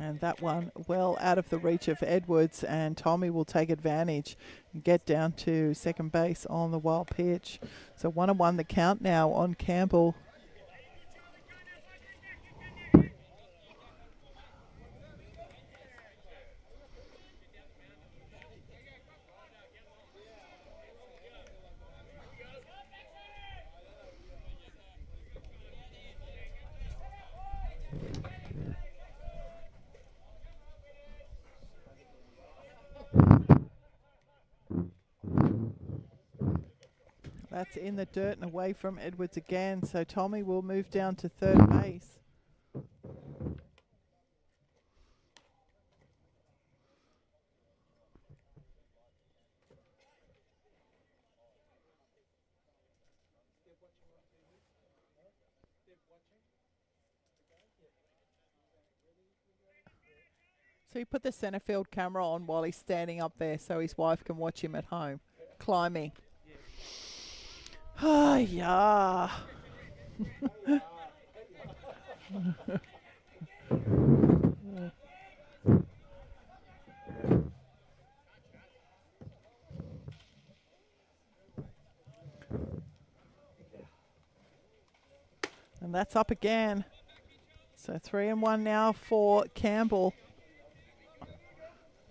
And that one well out of the reach of Edwards, and Tolmie will take advantage and get down to second base on the wild pitch. So 1-1 the count now on Campbell. in the dirt and away from Edwards again. So Tommy will move down to third base. So he put the centre field camera on while he's standing up there so his wife can watch him at home, climbing. Ah, yeah. And that's up again. So 3-1 now for Campbell.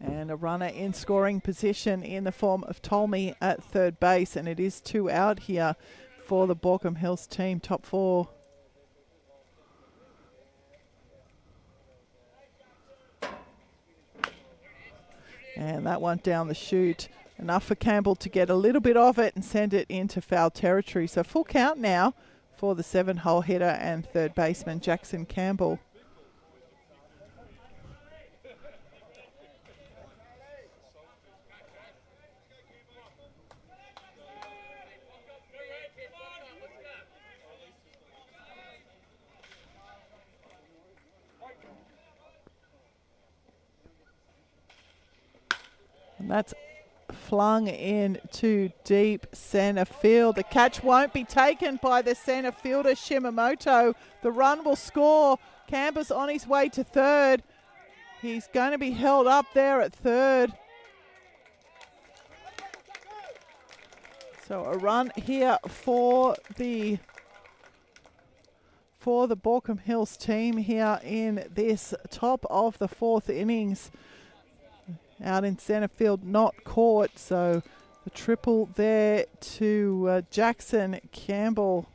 And a runner in scoring position in the form of Tolmie at third base. And it is 2 out here for the Baulko Hills team, top 4. And that one down the chute. Enough for Campbell to get a little bit of it and send it into foul territory. So full count now for the 7-hole hitter and third baseman Jackson Campbell. And that's flung into deep centre field. The catch won't be taken by the centre fielder, Shimamoto. The run will score. Campbell's on his way to third. He's going to be held up there at third. So a run here for the Baulko Hills team here in this top of the 4th innings. Out in centre field, not caught. So the triple there to Jackson Campbell.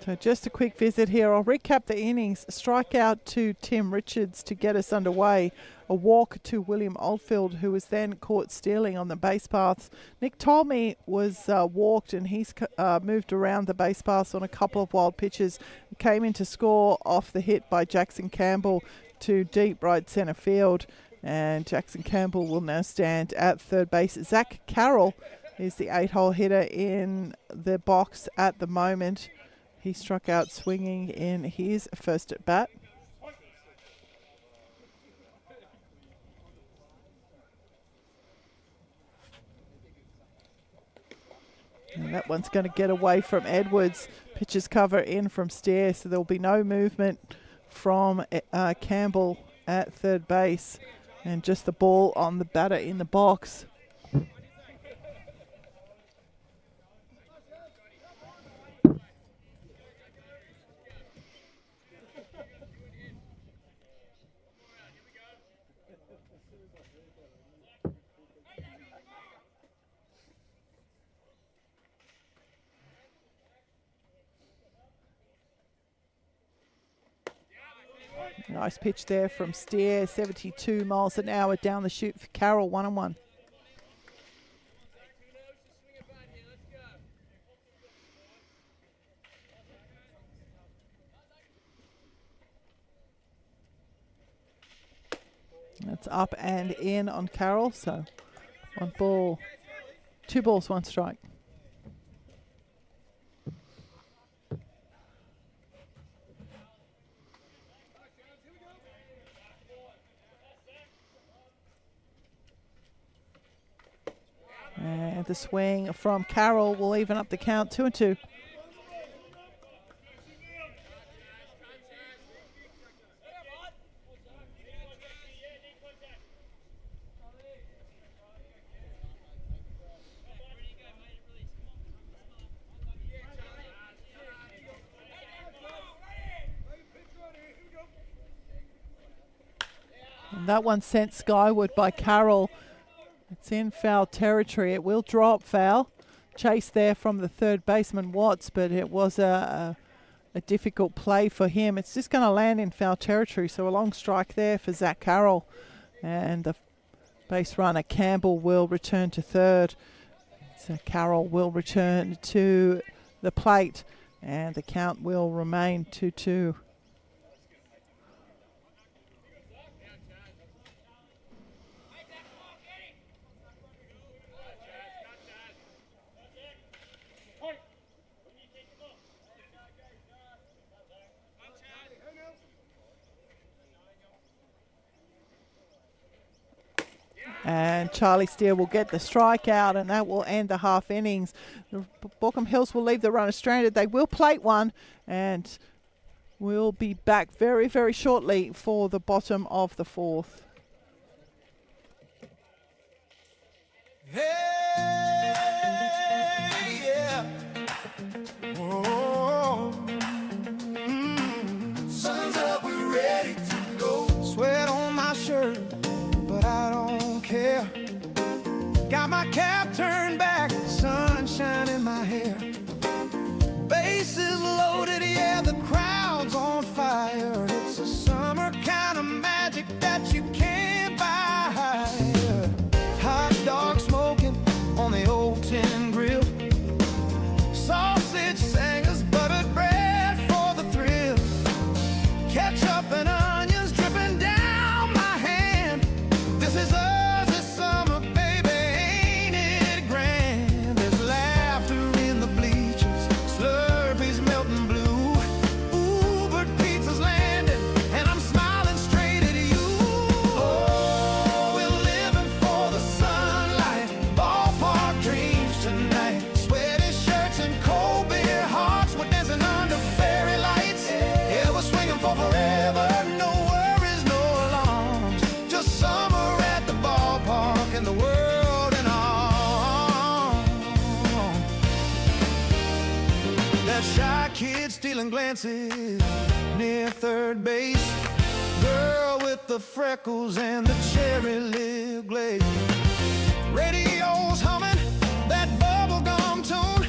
So just a quick visit here. I'll recap the innings. Strikeout to Tim Richards to get us underway. A walk to William Oldfield, who was then caught stealing on the base paths. Nick Tolmie was walked, and he's moved around the base paths on a couple of wild pitches. Came in to score off the hit by Jackson Campbell to deep right centre field. And Jackson Campbell will now stand at third base. Zach Carroll is the 8-hole hitter in the box at the moment. He struck out swinging in his first at bat. And that one's going to get away from Edwards. Pitches cover in from Stair, so there'll be no movement from Campbell at third base. And just the ball on the batter in the box. Nice pitch there from Steer, 72 miles an hour down the chute for Carroll, 1-1. That's up and in on Carroll, so 1 ball, 2 balls, 1 strike. And the swing from Carroll will even up the count, 2-2. And that one sent skyward by Carroll. It's in foul territory. It will drop foul. Chase there from the third baseman, Watts, but it was a difficult play for him. It's just going to land in foul territory, so a long strike there for Zach Carroll. And the base runner, Campbell, will return to third. So Carroll will return to the plate, and the count will remain 2-2. And Charlie Steele will get the strikeout, and that will end the half innings. The Baulkham Hills will leave the runner stranded. They will plate one, and we'll be back very, very shortly for the bottom of the fourth. Hey, yeah. Whoa. Sun's up, we're ready to go. Sweat on my shirt, but I don't care. Got my cap turned back, sunshine in my hair. Bases loaded, yeah, the crowd's on fire. It's a summer kind of magic that you can't buy. Hot dog smoking on the old tin grill. Sausage singers, buttered bread for the thrill. Ketchup and onions dripping down my hand. This is us this summer, baby, ain't it grand? There's laughter in the bleachers, Slurpees melting blue. Uber pizza's landing, and I'm smiling straight at you. Oh, we're living for the sunlight, ballpark dreams tonight. Sweaty shirts and cold beer hearts, we're dancing under fairy lights. Yeah, we're swinging for forever, no worries, no alarms. Just summer at the ballpark and the world in arms. That shy kid stealing glances near third base. Girl with the freckles and the cherry lip glaze. Radio's humming that bubblegum tune.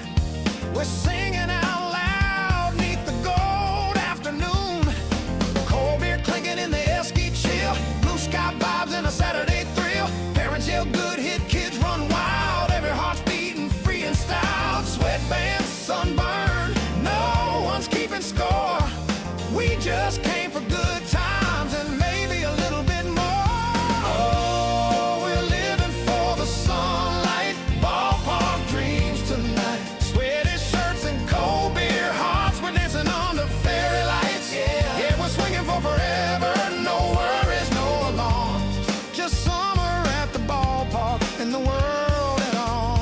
We're singing out loud neath the gold afternoon. Cold beer clinking in the Esky chill. Blue sky vibes and a Saturday thrill. Parents yell good hit, kids run wild. Every heart's beating free and styled. Sweatbands, sunburn, no one's keeping score. We just came for good times and maybe a little bit more. Oh, we're living for the sunlight, ballpark dreams tonight. Sweaty shirts and cold beer hearts, we're dancing under fairy lights. Yeah, we're swinging for forever, no worries, no alarms. Just summer at the ballpark and the world at all.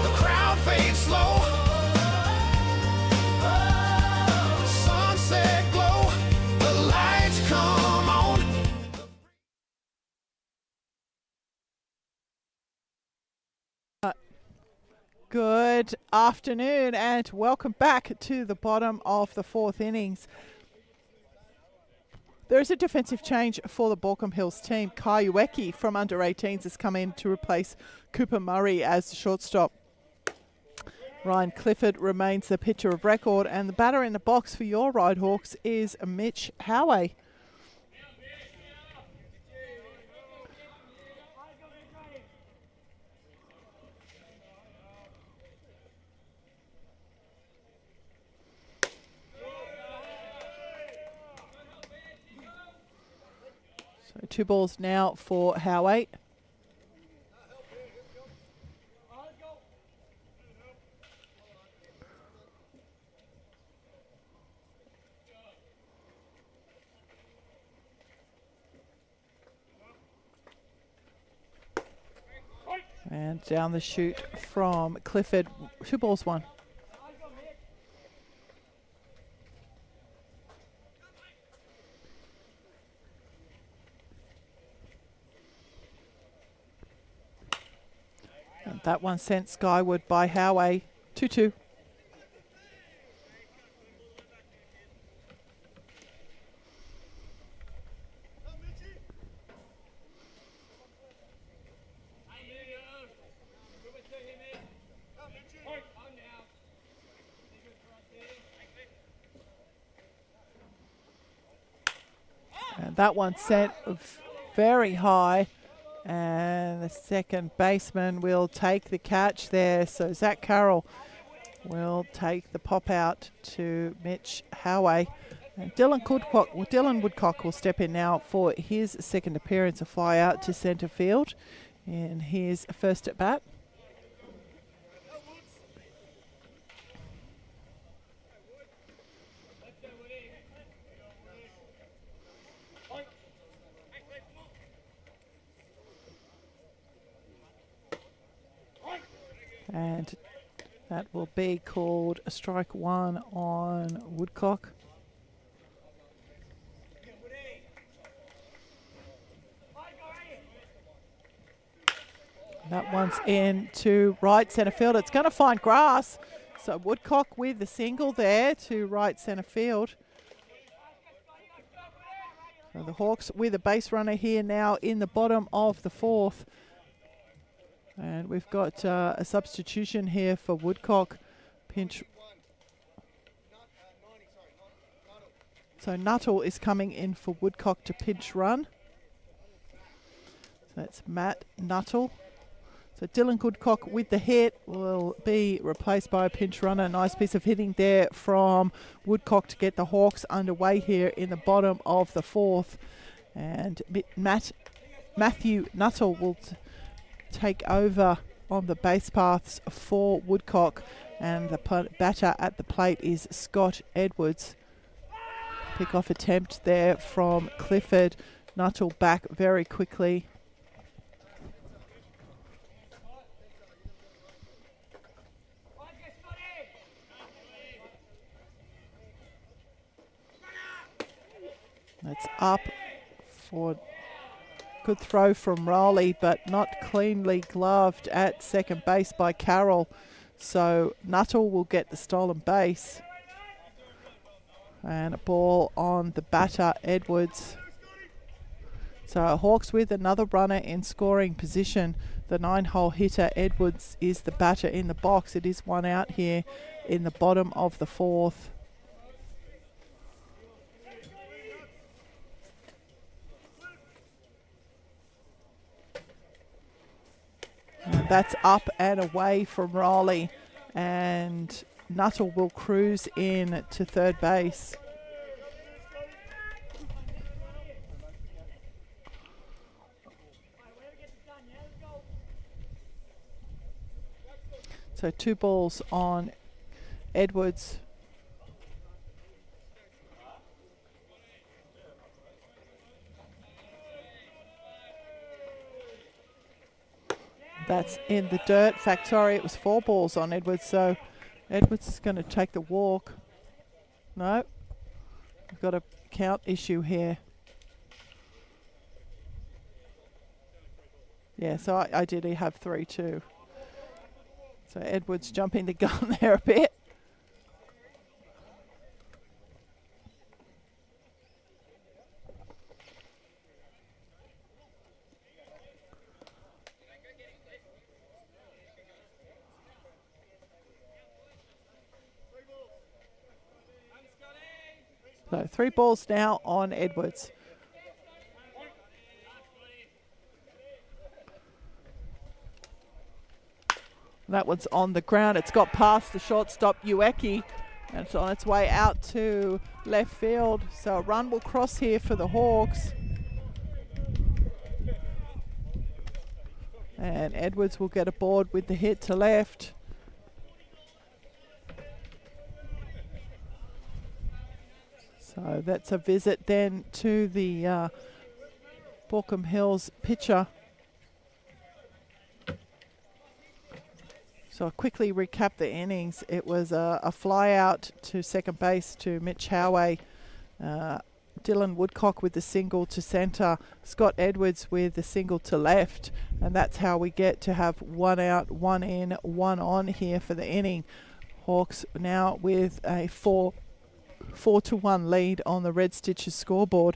The crowd fades slow. Sunset glow. The lights come on. Good afternoon and welcome back to the bottom of the fourth innings. There is a defensive change for the Baulkham Hills team. Kai Ueki from under 18s has come in to replace Cooper Murray as the shortstop. Ryan Clifford remains the pitcher of record, and the batter in the box for your Ryde Hawks is Mitch Howey. So 2 balls now for Howey. And down the chute from Clifford, 2 balls, 1. And that one sent skyward by Howey, 2-2. That one sent very high, and the second baseman will take the catch there. So Zach Carroll will take the pop out to Mitch Howey. And Dylan Woodcock will step in now for his second appearance, a fly out to centre field in his first at bat. And that will be called a strike one on Woodcock. That one's in to right centre field. It's going to find grass. So Woodcock with the single there to right centre field. So the Hawks with a base runner here now in the bottom of the fourth. And we've got a substitution here for Woodcock. Pinch. So Nuttall is coming in for Woodcock to pinch run. So that's Matt Nuttall. So Dylan Woodcock with the hit will be replaced by a pinch runner. Nice piece of hitting there from Woodcock to get the Hawks underway here in the bottom of the fourth. And Matthew Nuttall will take over on the base paths for Woodcock, and the batter at the plate is Scott Edwards. Pick-off attempt there from Clifford. Nuttall back very quickly. That's up for good throw from Rowley, but not cleanly gloved at second base by Carroll. So Nuttall will get the stolen base. And a ball on the batter, Edwards. So Hawks with another runner in scoring position. The 9-hole hitter, Edwards, is the batter in the box. It is one out here in the bottom of the fourth. And that's up and away from Rowley, and Nuttall will cruise in to third base. So 2 balls on Edwards. That's in the dirt. Fact, sorry, it was 4 balls on Edwards, so Edwards is going to take the walk. No, we've got a count issue here. Yeah, so I did have 3 too. So Edwards jumping the gun there a bit. So 3 balls now on Edwards. That one's on the ground. It's got past the shortstop, Ueki, and it's on its way out to left field. So a run will cross here for the Hawks. And Edwards will get aboard with the hit to left. So that's a visit then to the Baulko Hills pitcher. So I'll quickly recap the innings. It was a fly out to second base to Mitch Howey. Dylan Woodcock with the single to centre. Scott Edwards with the single to left. And that's how we get to have 1 out, 1 in, 1 on here for the inning. Hawks now with a 4-1 lead on the Red Stitches scoreboard.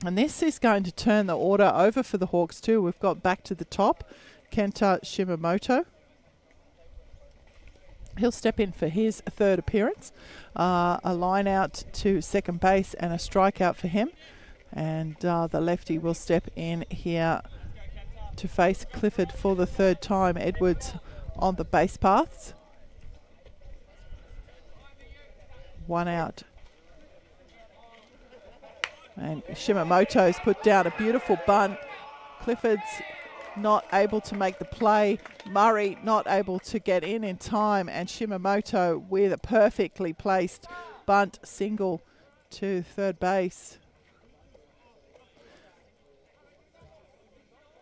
And this is going to turn the order over for the Hawks too. We've got back to the top, Kenta Shimamoto. He'll step in for his 3rd appearance. A line out to second base and a strikeout for him. And the lefty will step in here to face Clifford for the third time. Edwards on the base paths. One out. And Shimamoto's put down a beautiful bunt. Clifford's not able to make the play. Murray not able to get in time. And Shimamoto with a perfectly placed bunt single to third base.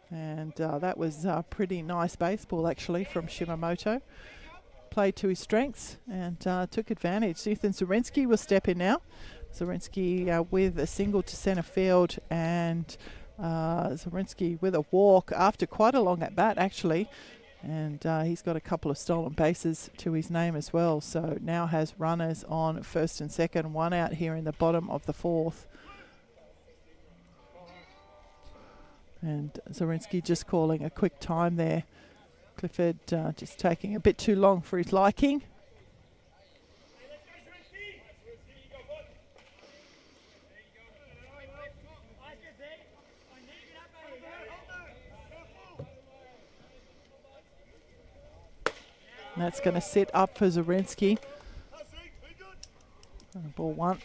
And that was pretty nice baseball actually from Shimamoto. Played to his strengths and took advantage. Ethan Zorinsky will step in now. Zorinsky with a single to centre field, and Zorinsky with a walk after quite a long at bat actually, and he's got a couple of stolen bases to his name as well, so now has runners on first and second, one out here in the bottom of the fourth. And Zorinsky just calling a quick time there. Clifford just taking a bit too long for his liking. And that's going to sit up for Zorinsky. Ball one.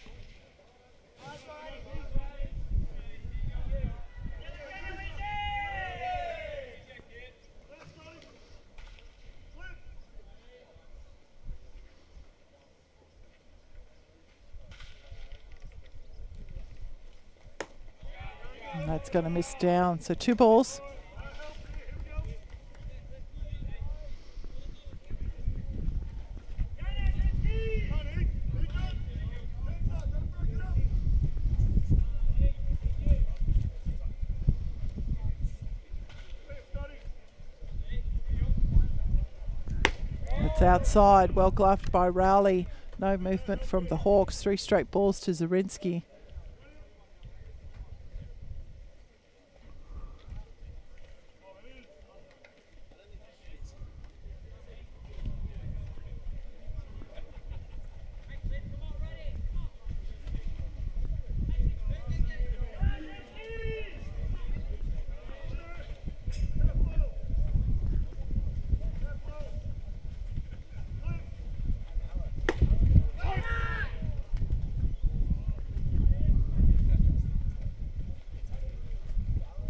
And that's going to miss down. So 2 balls. It's outside, well gloved by Rowley. No movement from the Hawks. 3 straight balls to Zorinsky.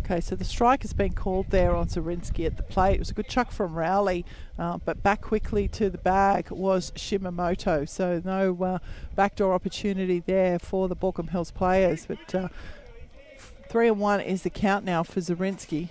Okay, so the strike has been called there on Zorinsky at the plate. It was a good chuck from Rowley, but back quickly to the bag was Shimamoto. So no backdoor opportunity there for the Baulkham Hills players. But 3-1 is the count now for Zorinsky.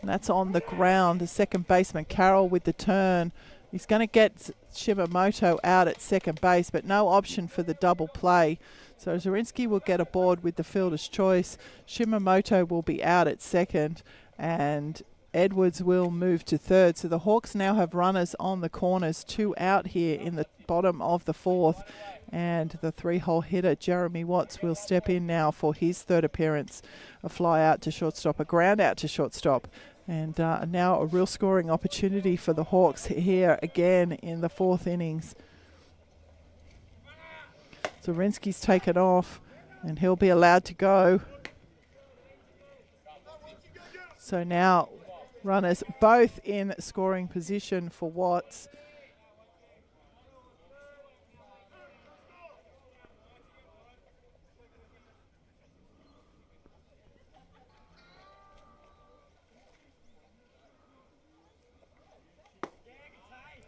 And that's on the ground. The second baseman, Carroll, with the turn. He's going to get Shimamoto out at second base, but no option for the double play. So Zorinsky will get aboard with the fielder's choice. Shimamoto will be out at second, and Edwards will move to third. So the Hawks now have runners on the corners, 2 out here in the bottom of the fourth. And the 3-hole hitter, Jeremy Watts, will step in now for his third appearance. A fly out to shortstop, a ground out to shortstop. And now a real scoring opportunity for the Hawks here again in the fourth innings. Zorinsky's taken off and he'll be allowed to go. So now runners both in scoring position for Watts.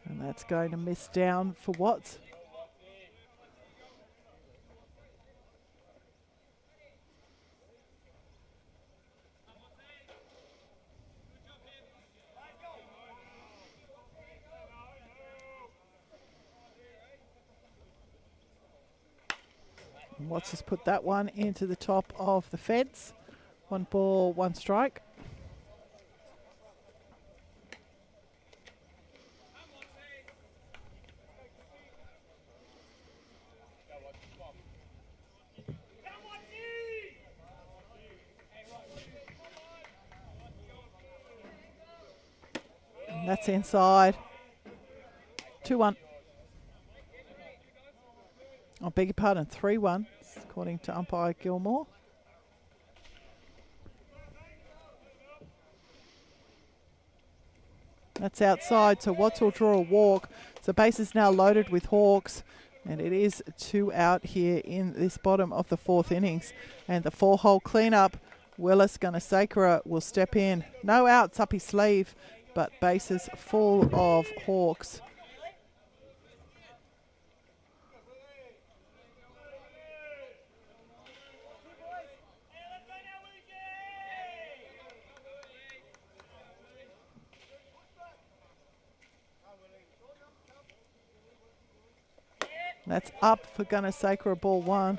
And that's going to miss down for Watts. And Watts has put that one into the top of the fence. 1 ball, 1 strike. That's inside. 2-1. I beg your pardon, 3-1, according to umpire Gilmore. That's outside, so Watts will draw a walk. So base is now loaded with Hawks, and it is 2 out here in this bottom of the 4th innings. And the 4-hole cleanup, Willis Gunasakura will step in. No outs up his sleeve, but bases full of Hawks. That's up for Gunasakura, ball 1.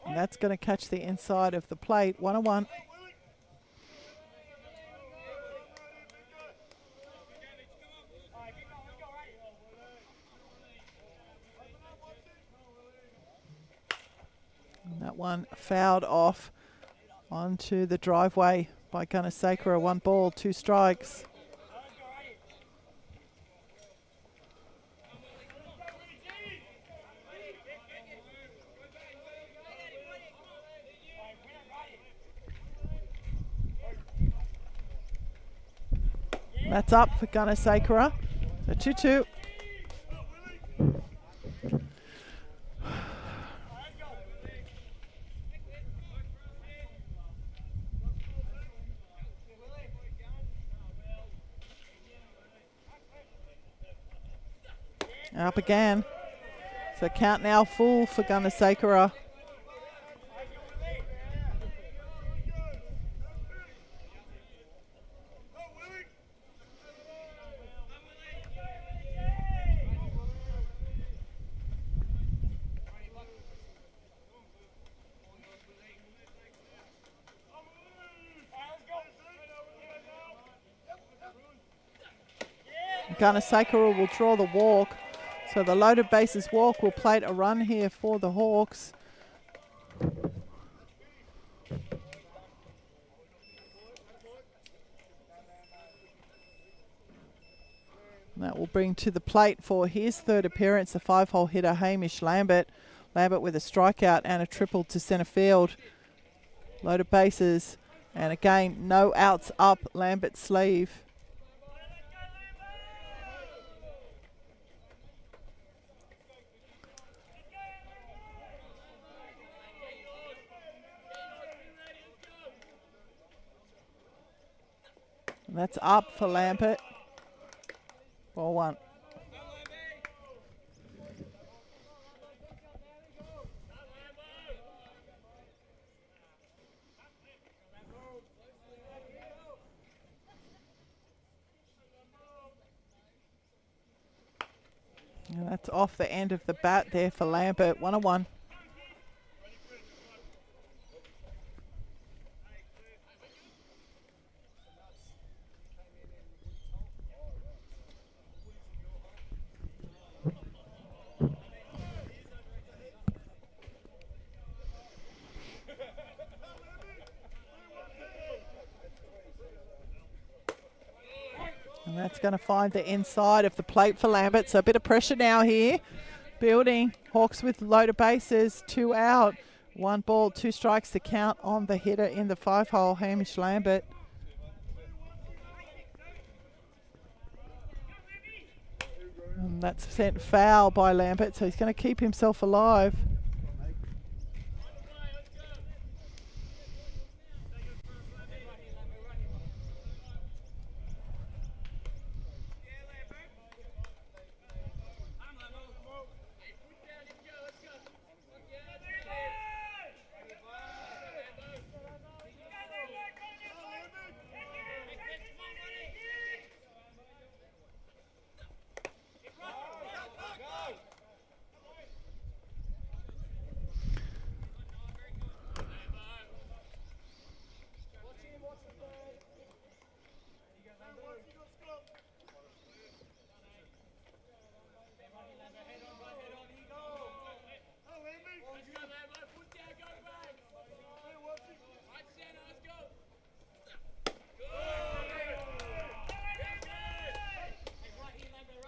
And that's going to catch the inside of the plate. 1-1. And that one fouled off onto the driveway by Gunasakura. 1 ball, 2 strikes. That's up for Gunasakura. So 2-2. Up again. So count now full for Gunasakura. Gunasakura will draw the walk. So the loaded bases walk will plate a run here for the Hawks. And that will bring to the plate for his 3rd appearance, the 5-hole hitter Hamish Lambert. Lambert with a strikeout and a triple to centre field. Loaded bases, and again, no outs up Lambert's sleeve. And that's up for Lambert. Ball 1. And that's off the end of the bat there for Lambert. 1-1. And that's going to find the inside of the plate for Lambert. So a bit of pressure now here. Building. Hawks with loaded bases. 2 out. 1 ball, 2 strikes to count on the hitter in the 5-hole, Hamish Lambert. And that's sent foul by Lambert, so he's going to keep himself alive.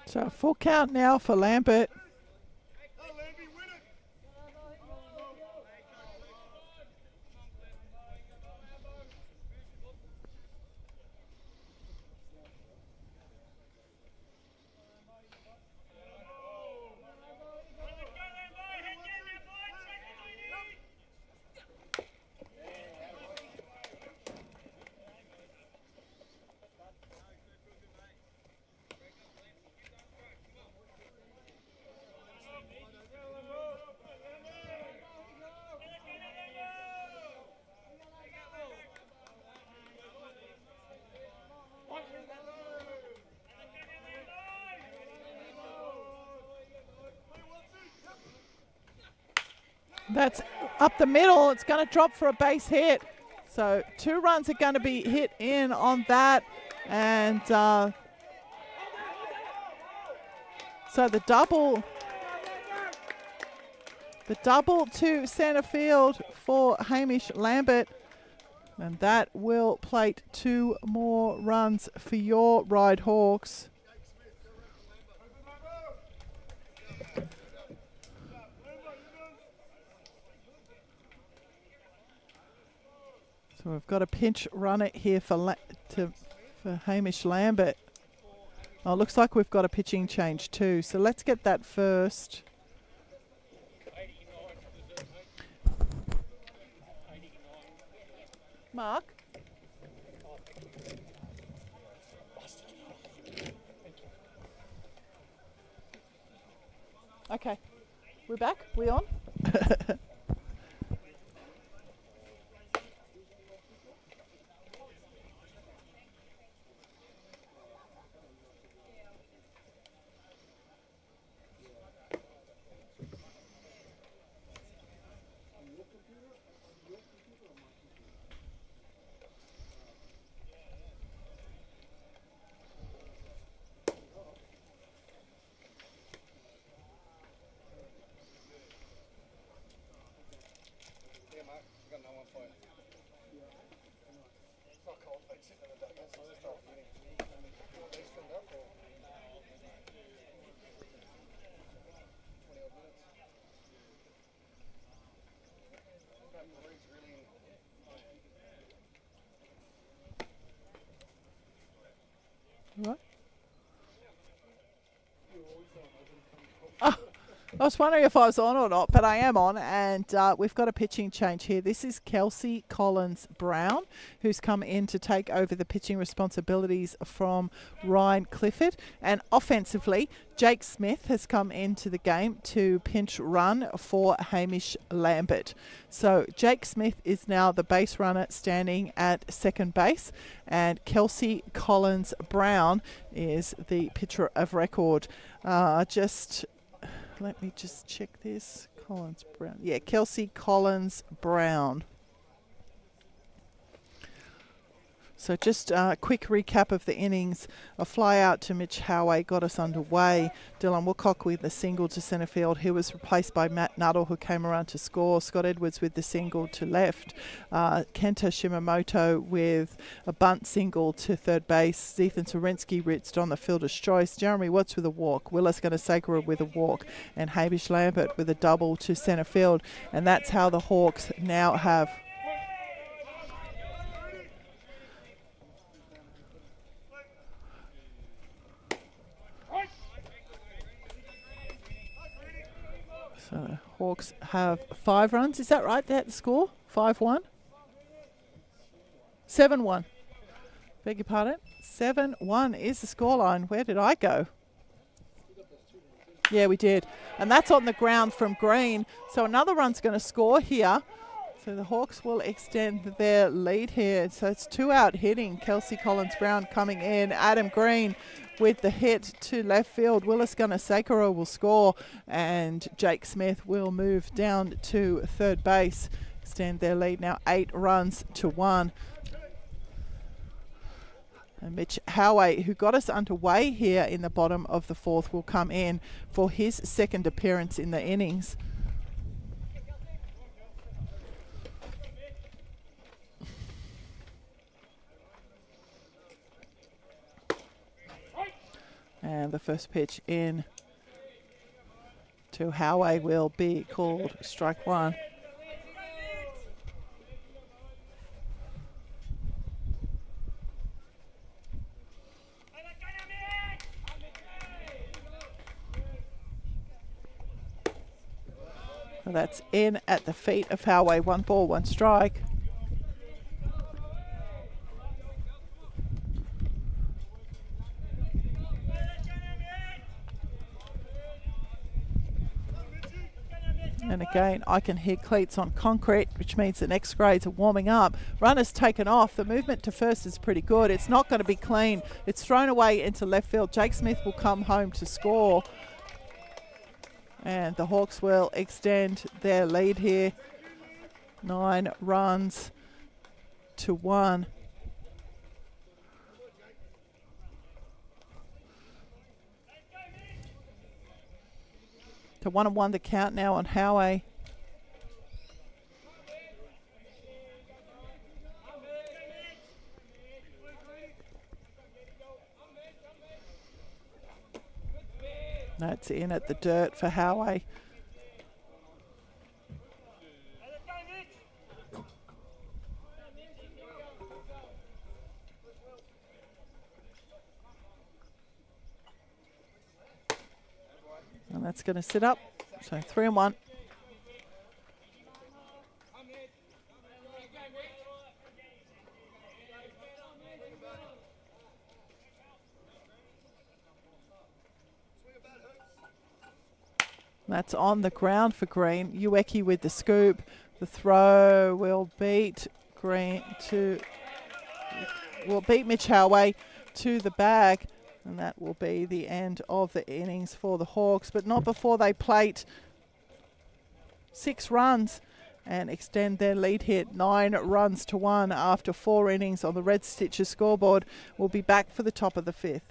So full count now for Lambert. That's up the middle. It's going to drop for a base hit. So 2 runs are going to be hit in on that. And so the double to centre field for Hamish Lambert. And that will plate 2 more runs for your Ryde Hawks. So we've got a pinch runner here for Hamish Lambert. Oh, looks like we've got a pitching change too. So let's get that first. Mark? Okay. We're back? We on? What? Oh, I was wondering if I was on or not, but I am on, and we've got a pitching change here. This is Kelsey Collins-Brown, who's come in to take over the pitching responsibilities from Ryan Clifford. And offensively, Jake Smith has come into the game to pinch run for Hamish Lambert. So Jake Smith is now the base runner standing at second base, and Kelsey Collins-Brown is the pitcher of record. Let me just check this. Collins-Brown. Yeah, Kelsey Collins-Brown. So just a quick recap of the innings. A fly out to Mitch Howey got us underway. Dylan Woodcock with the single to centre field. He was replaced by Matt Nuttall, who came around to score. Scott Edwards with the single to left. Kenta Shimamoto with a bunt single to third base. Ethan Sorensky ritzed on the fielder's choice. Jeremy Watts with a walk. Willis Gunasakura with a walk. And Hamish Lambert with a double to centre field. And that's how the Hawks now have... So the Hawks have 5 runs. Is that right? They had the score? 5-1? 7-1. Beg your pardon? 7-1 is the scoreline. Where did I go? Yeah, we did. And that's on the ground from Green. So another run's going to score here. So the Hawks will extend their lead here. So it's 2 out hitting. Kelsey Collins-Brown coming in. Adam Green with the hit to left field. Willis Gunasakura will score, and Jake Smith will move down to third base. Extend their lead now 8 runs to 1. And Mitch Howey, who got us underway here in the bottom of the 4th, will come in for his second appearance in the innings. And the first pitch in to Howe will be called strike one. So that's in at the feet of Howe. 1 ball, 1 strike. And again, I can hear cleats on concrete, which means the next grades are warming up. Runner's taken off. The movement to first is pretty good. It's not going to be clean. It's thrown away into left field. Jake Smith will come home to score. And the Hawks will extend their lead here. 9 runs to 1. To 1-1 the count now on Howe. That's in at the dirt for Howe. And that's going to sit up. So 3-1. That's on the ground for Green. Ueki with the scoop. The throw will beat Green will beat Mitch Howe to the bag. And that will be the end of the innings for the Hawks, but not before they plate 6 runs and extend their lead hit 9 runs to 1 after 4 innings on the Red Stitches scoreboard. We'll be back for the top of the 5th.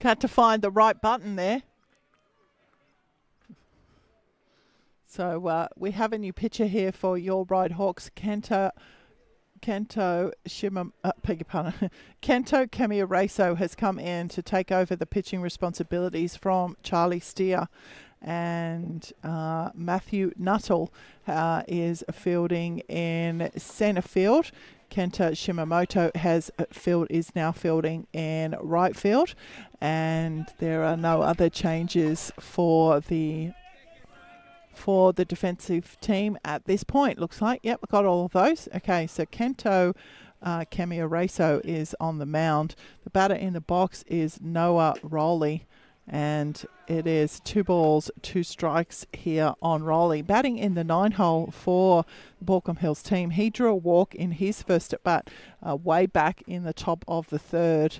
Had to find the right button there. So we have a new pitcher here for your Ryde Hawks, Kento Kamiaraso has come in to take over the pitching responsibilities from Charlie Steer, and Matthew Nuttall is fielding in centre field. Kenta Shimamoto is now fielding in right field, and there are no other changes for the defensive team at this point. Looks like, yep, got all of those. Okay, so Kento Kamiaraso is on the mound. The batter in the box is Noah Rowley, and it is 2 balls, 2 strikes here on Rowley. Batting in the 9-hole for the Baulko Hills team. He drew a walk in his first at bat way back in the top of the 3rd.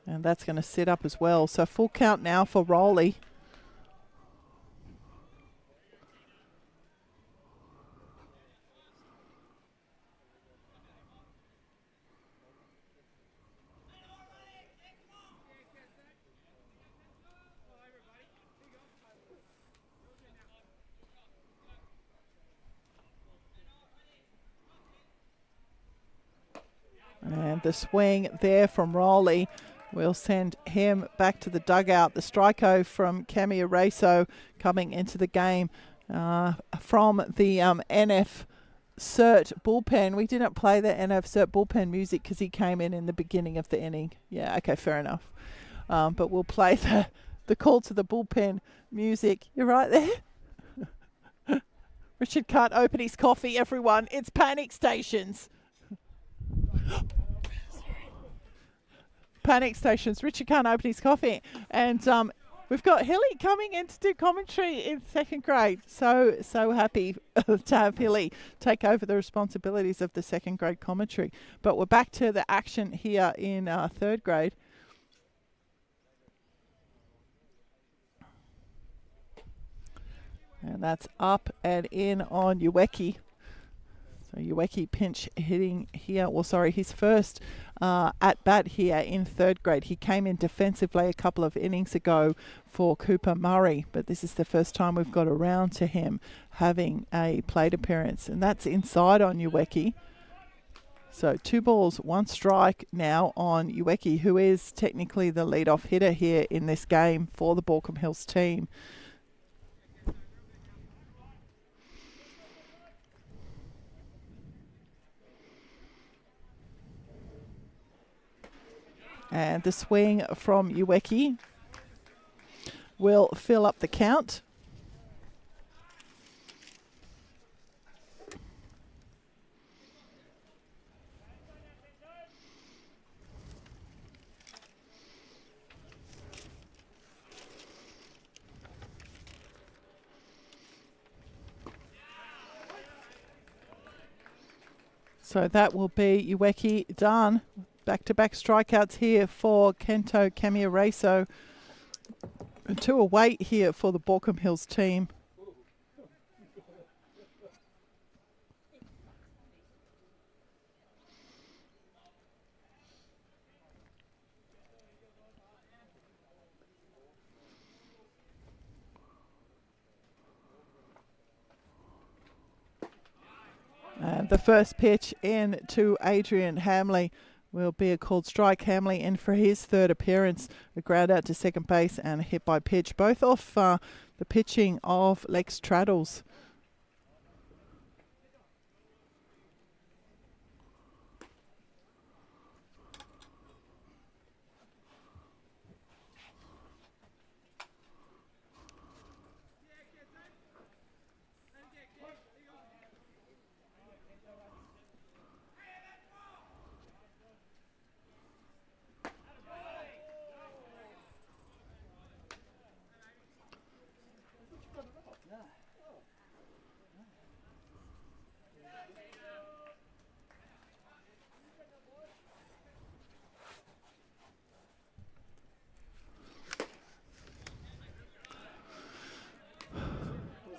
And that's going to sit up as well. So full count now for Rowley. And the swing there from Rowley will send him back to the dugout. The strikeout from Kamiaraso coming into the game from the NF Cert bullpen. We didn't play the NF Cert bullpen music because he came in the beginning of the inning. Yeah, okay, fair enough. But we'll play the call to the bullpen music. You're right there. Richard can't open his coffee, everyone. It's panic stations. Panic stations. Richard can't open his coffee. And we've got Hilly coming in to do commentary in 2nd grade. So happy to have Hilly take over the responsibilities of the 2nd grade commentary. But we're back to the action here in 3rd grade. And that's up and in on Ueki. So Ueki pinch hitting here. Well, sorry, his first at bat here in 3rd grade. He came in defensively a couple of innings ago for Cooper Murray, but this is the first time we've got around to him having a plate appearance, and that's inside on Ueki. So 2 balls, 1 strike now on Ueki, who is technically the leadoff hitter here in this game for the Baulko Hills team. And the swing from Ueki will fill up the count. So that will be Ueki done. Back-to-back strikeouts here for Kento Kamiaraso. 2 away here for the Baulko Hills team. And the first pitch in to Adrian Hamley will be a called strike. Hamley in for his 3rd appearance. A ground out to second base and a hit by pitch, both off the pitching of Lex Traddles.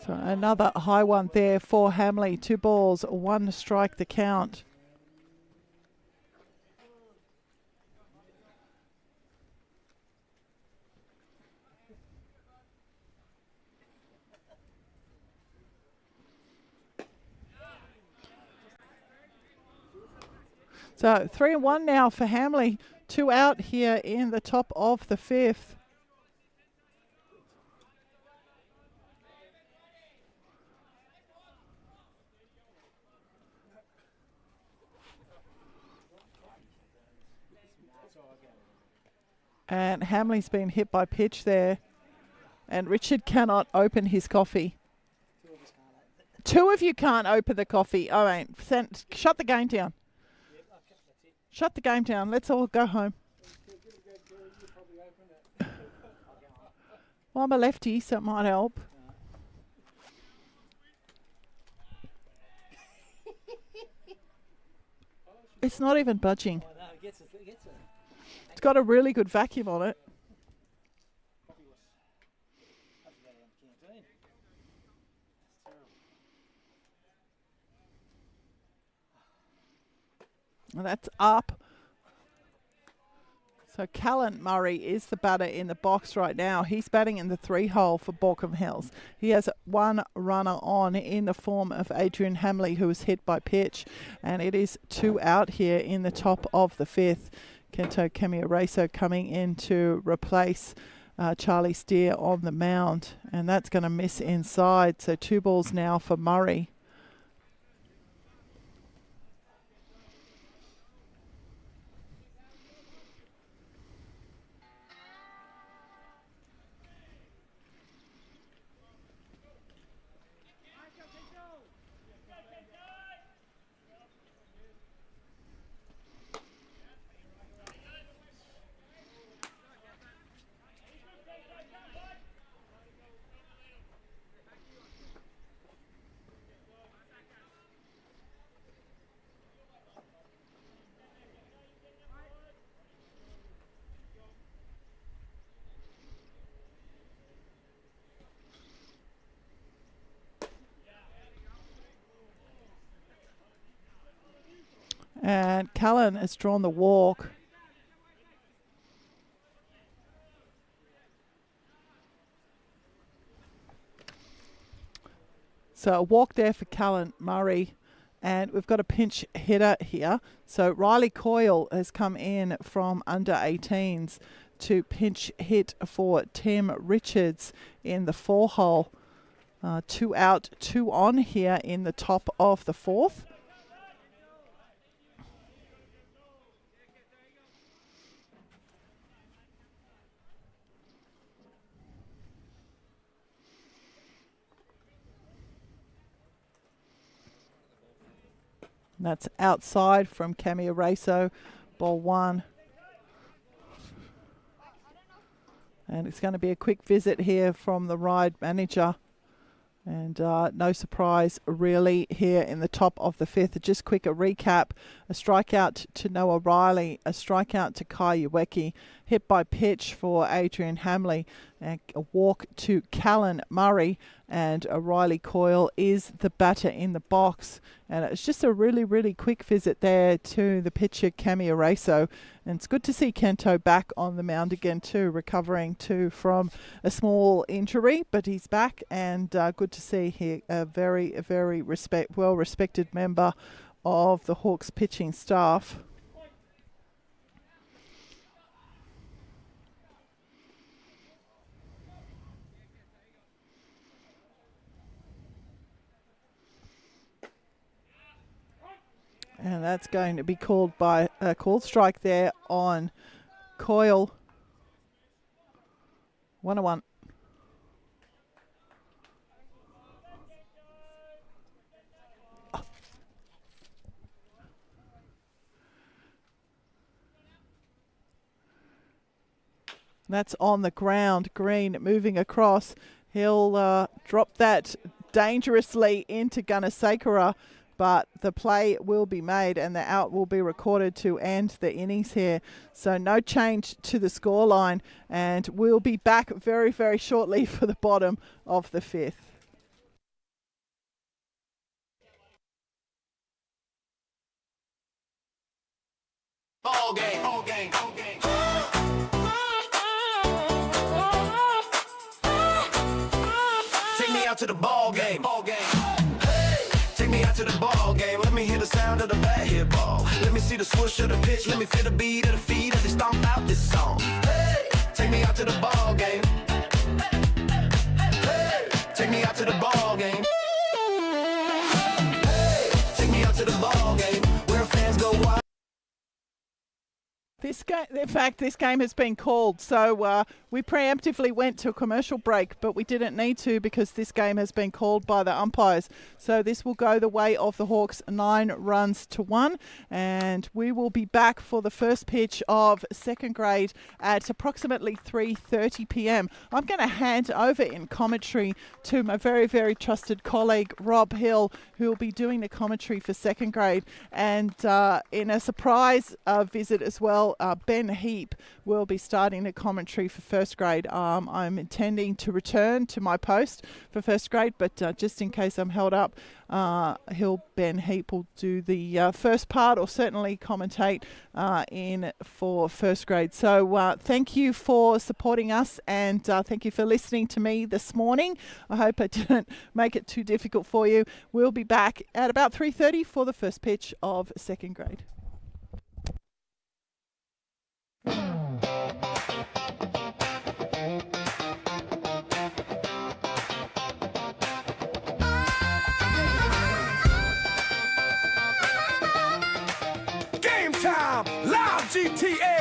So another high one there for Hamley. 2 balls, 1 strike the count. So 3-1 now for Hamley. 2 out here in the top of the 5th. And Hamley's been hit by pitch there. And Richard cannot open his coffee. 2 of you can't open the coffee. Oh, mate, shut the game down. Shut the game down. Let's all go home. Well, I'm a lefty, so it might help. It's not even budging. It's got a really good vacuum on it. And that's up. So Callan Murray is the batter in the box right now. He's batting in the 3 hole for Baulko Hills. He has 1 runner on in the form of Adrian Hamley, who was hit by pitch. And it is 2 out here in the top of the 5th. Kento Kamiaraso coming in to replace Charlie Steer on the mound. And that's going to miss inside. So 2 balls now for Murray. And Callan has drawn the walk. So a walk there for Callan Murray. And we've got a pinch hitter here. So Riley Coyle has come in from under 18s to pinch hit for Tim Richards in the 4 hole. 2 out, 2 on here in the top of the 4th. That's outside from Kamiaraso, ball 1. And it's going to be a quick visit here from the Ryde manager. And no surprise really here in the top of the 5th. Just quick a recap. A strikeout to Noah Riley, a strikeout to Kai Uweki, hit by pitch for Adrian Hamley, and a walk to Callan Murray, and Riley Coyle is the batter in the box. And it's just a really, really quick visit there to the pitcher Kamiaraso. And it's good to see Kento back on the mound again too, recovering too from a small injury, but he's back, and good to see here a very well-respected member of the Hawks pitching staff. And that's going to be called by a called strike there on Coyle. 1-1. That's on the ground. Green moving across. He'll drop that dangerously into Gunasakura, but the play will be made and the out will be recorded to end the innings here. So no change to the scoreline, and we'll be back very, very shortly for the bottom of the 5th. out to the ball game. Hey, take me out to the ball game. Let me hear the sound of the bat hit ball. Let me see the swoosh of the pitch. Let me feel the beat of the feet as they stomp out this song. Hey, take me out to the ball game. Hey, take me out to the ball game. Hey, take me out to the ball game where fans go wild. This game, in fact, this game has been called. So we preemptively went to a commercial break, but we didn't need to because this game has been called by the umpires. So this will go the way of the Hawks, 9 runs to 1. And we will be back for the first pitch of second grade at approximately 3:30 p.m. I'm going to hand over in commentary to my very, very trusted colleague, Rob Hill, who will be doing the commentary for second grade. And in a surprise visit as well, Ben Heap will be starting the commentary for first grade. I'm intending to return to my post for first grade, but just in case I'm held up, Ben Heap will do the first part or certainly commentate in for first grade. So thank you for supporting us and thank you for listening to me this morning. I hope I didn't make it too difficult for you. We'll be back at about 3:30 for the first pitch of second grade. Game time, live GTA.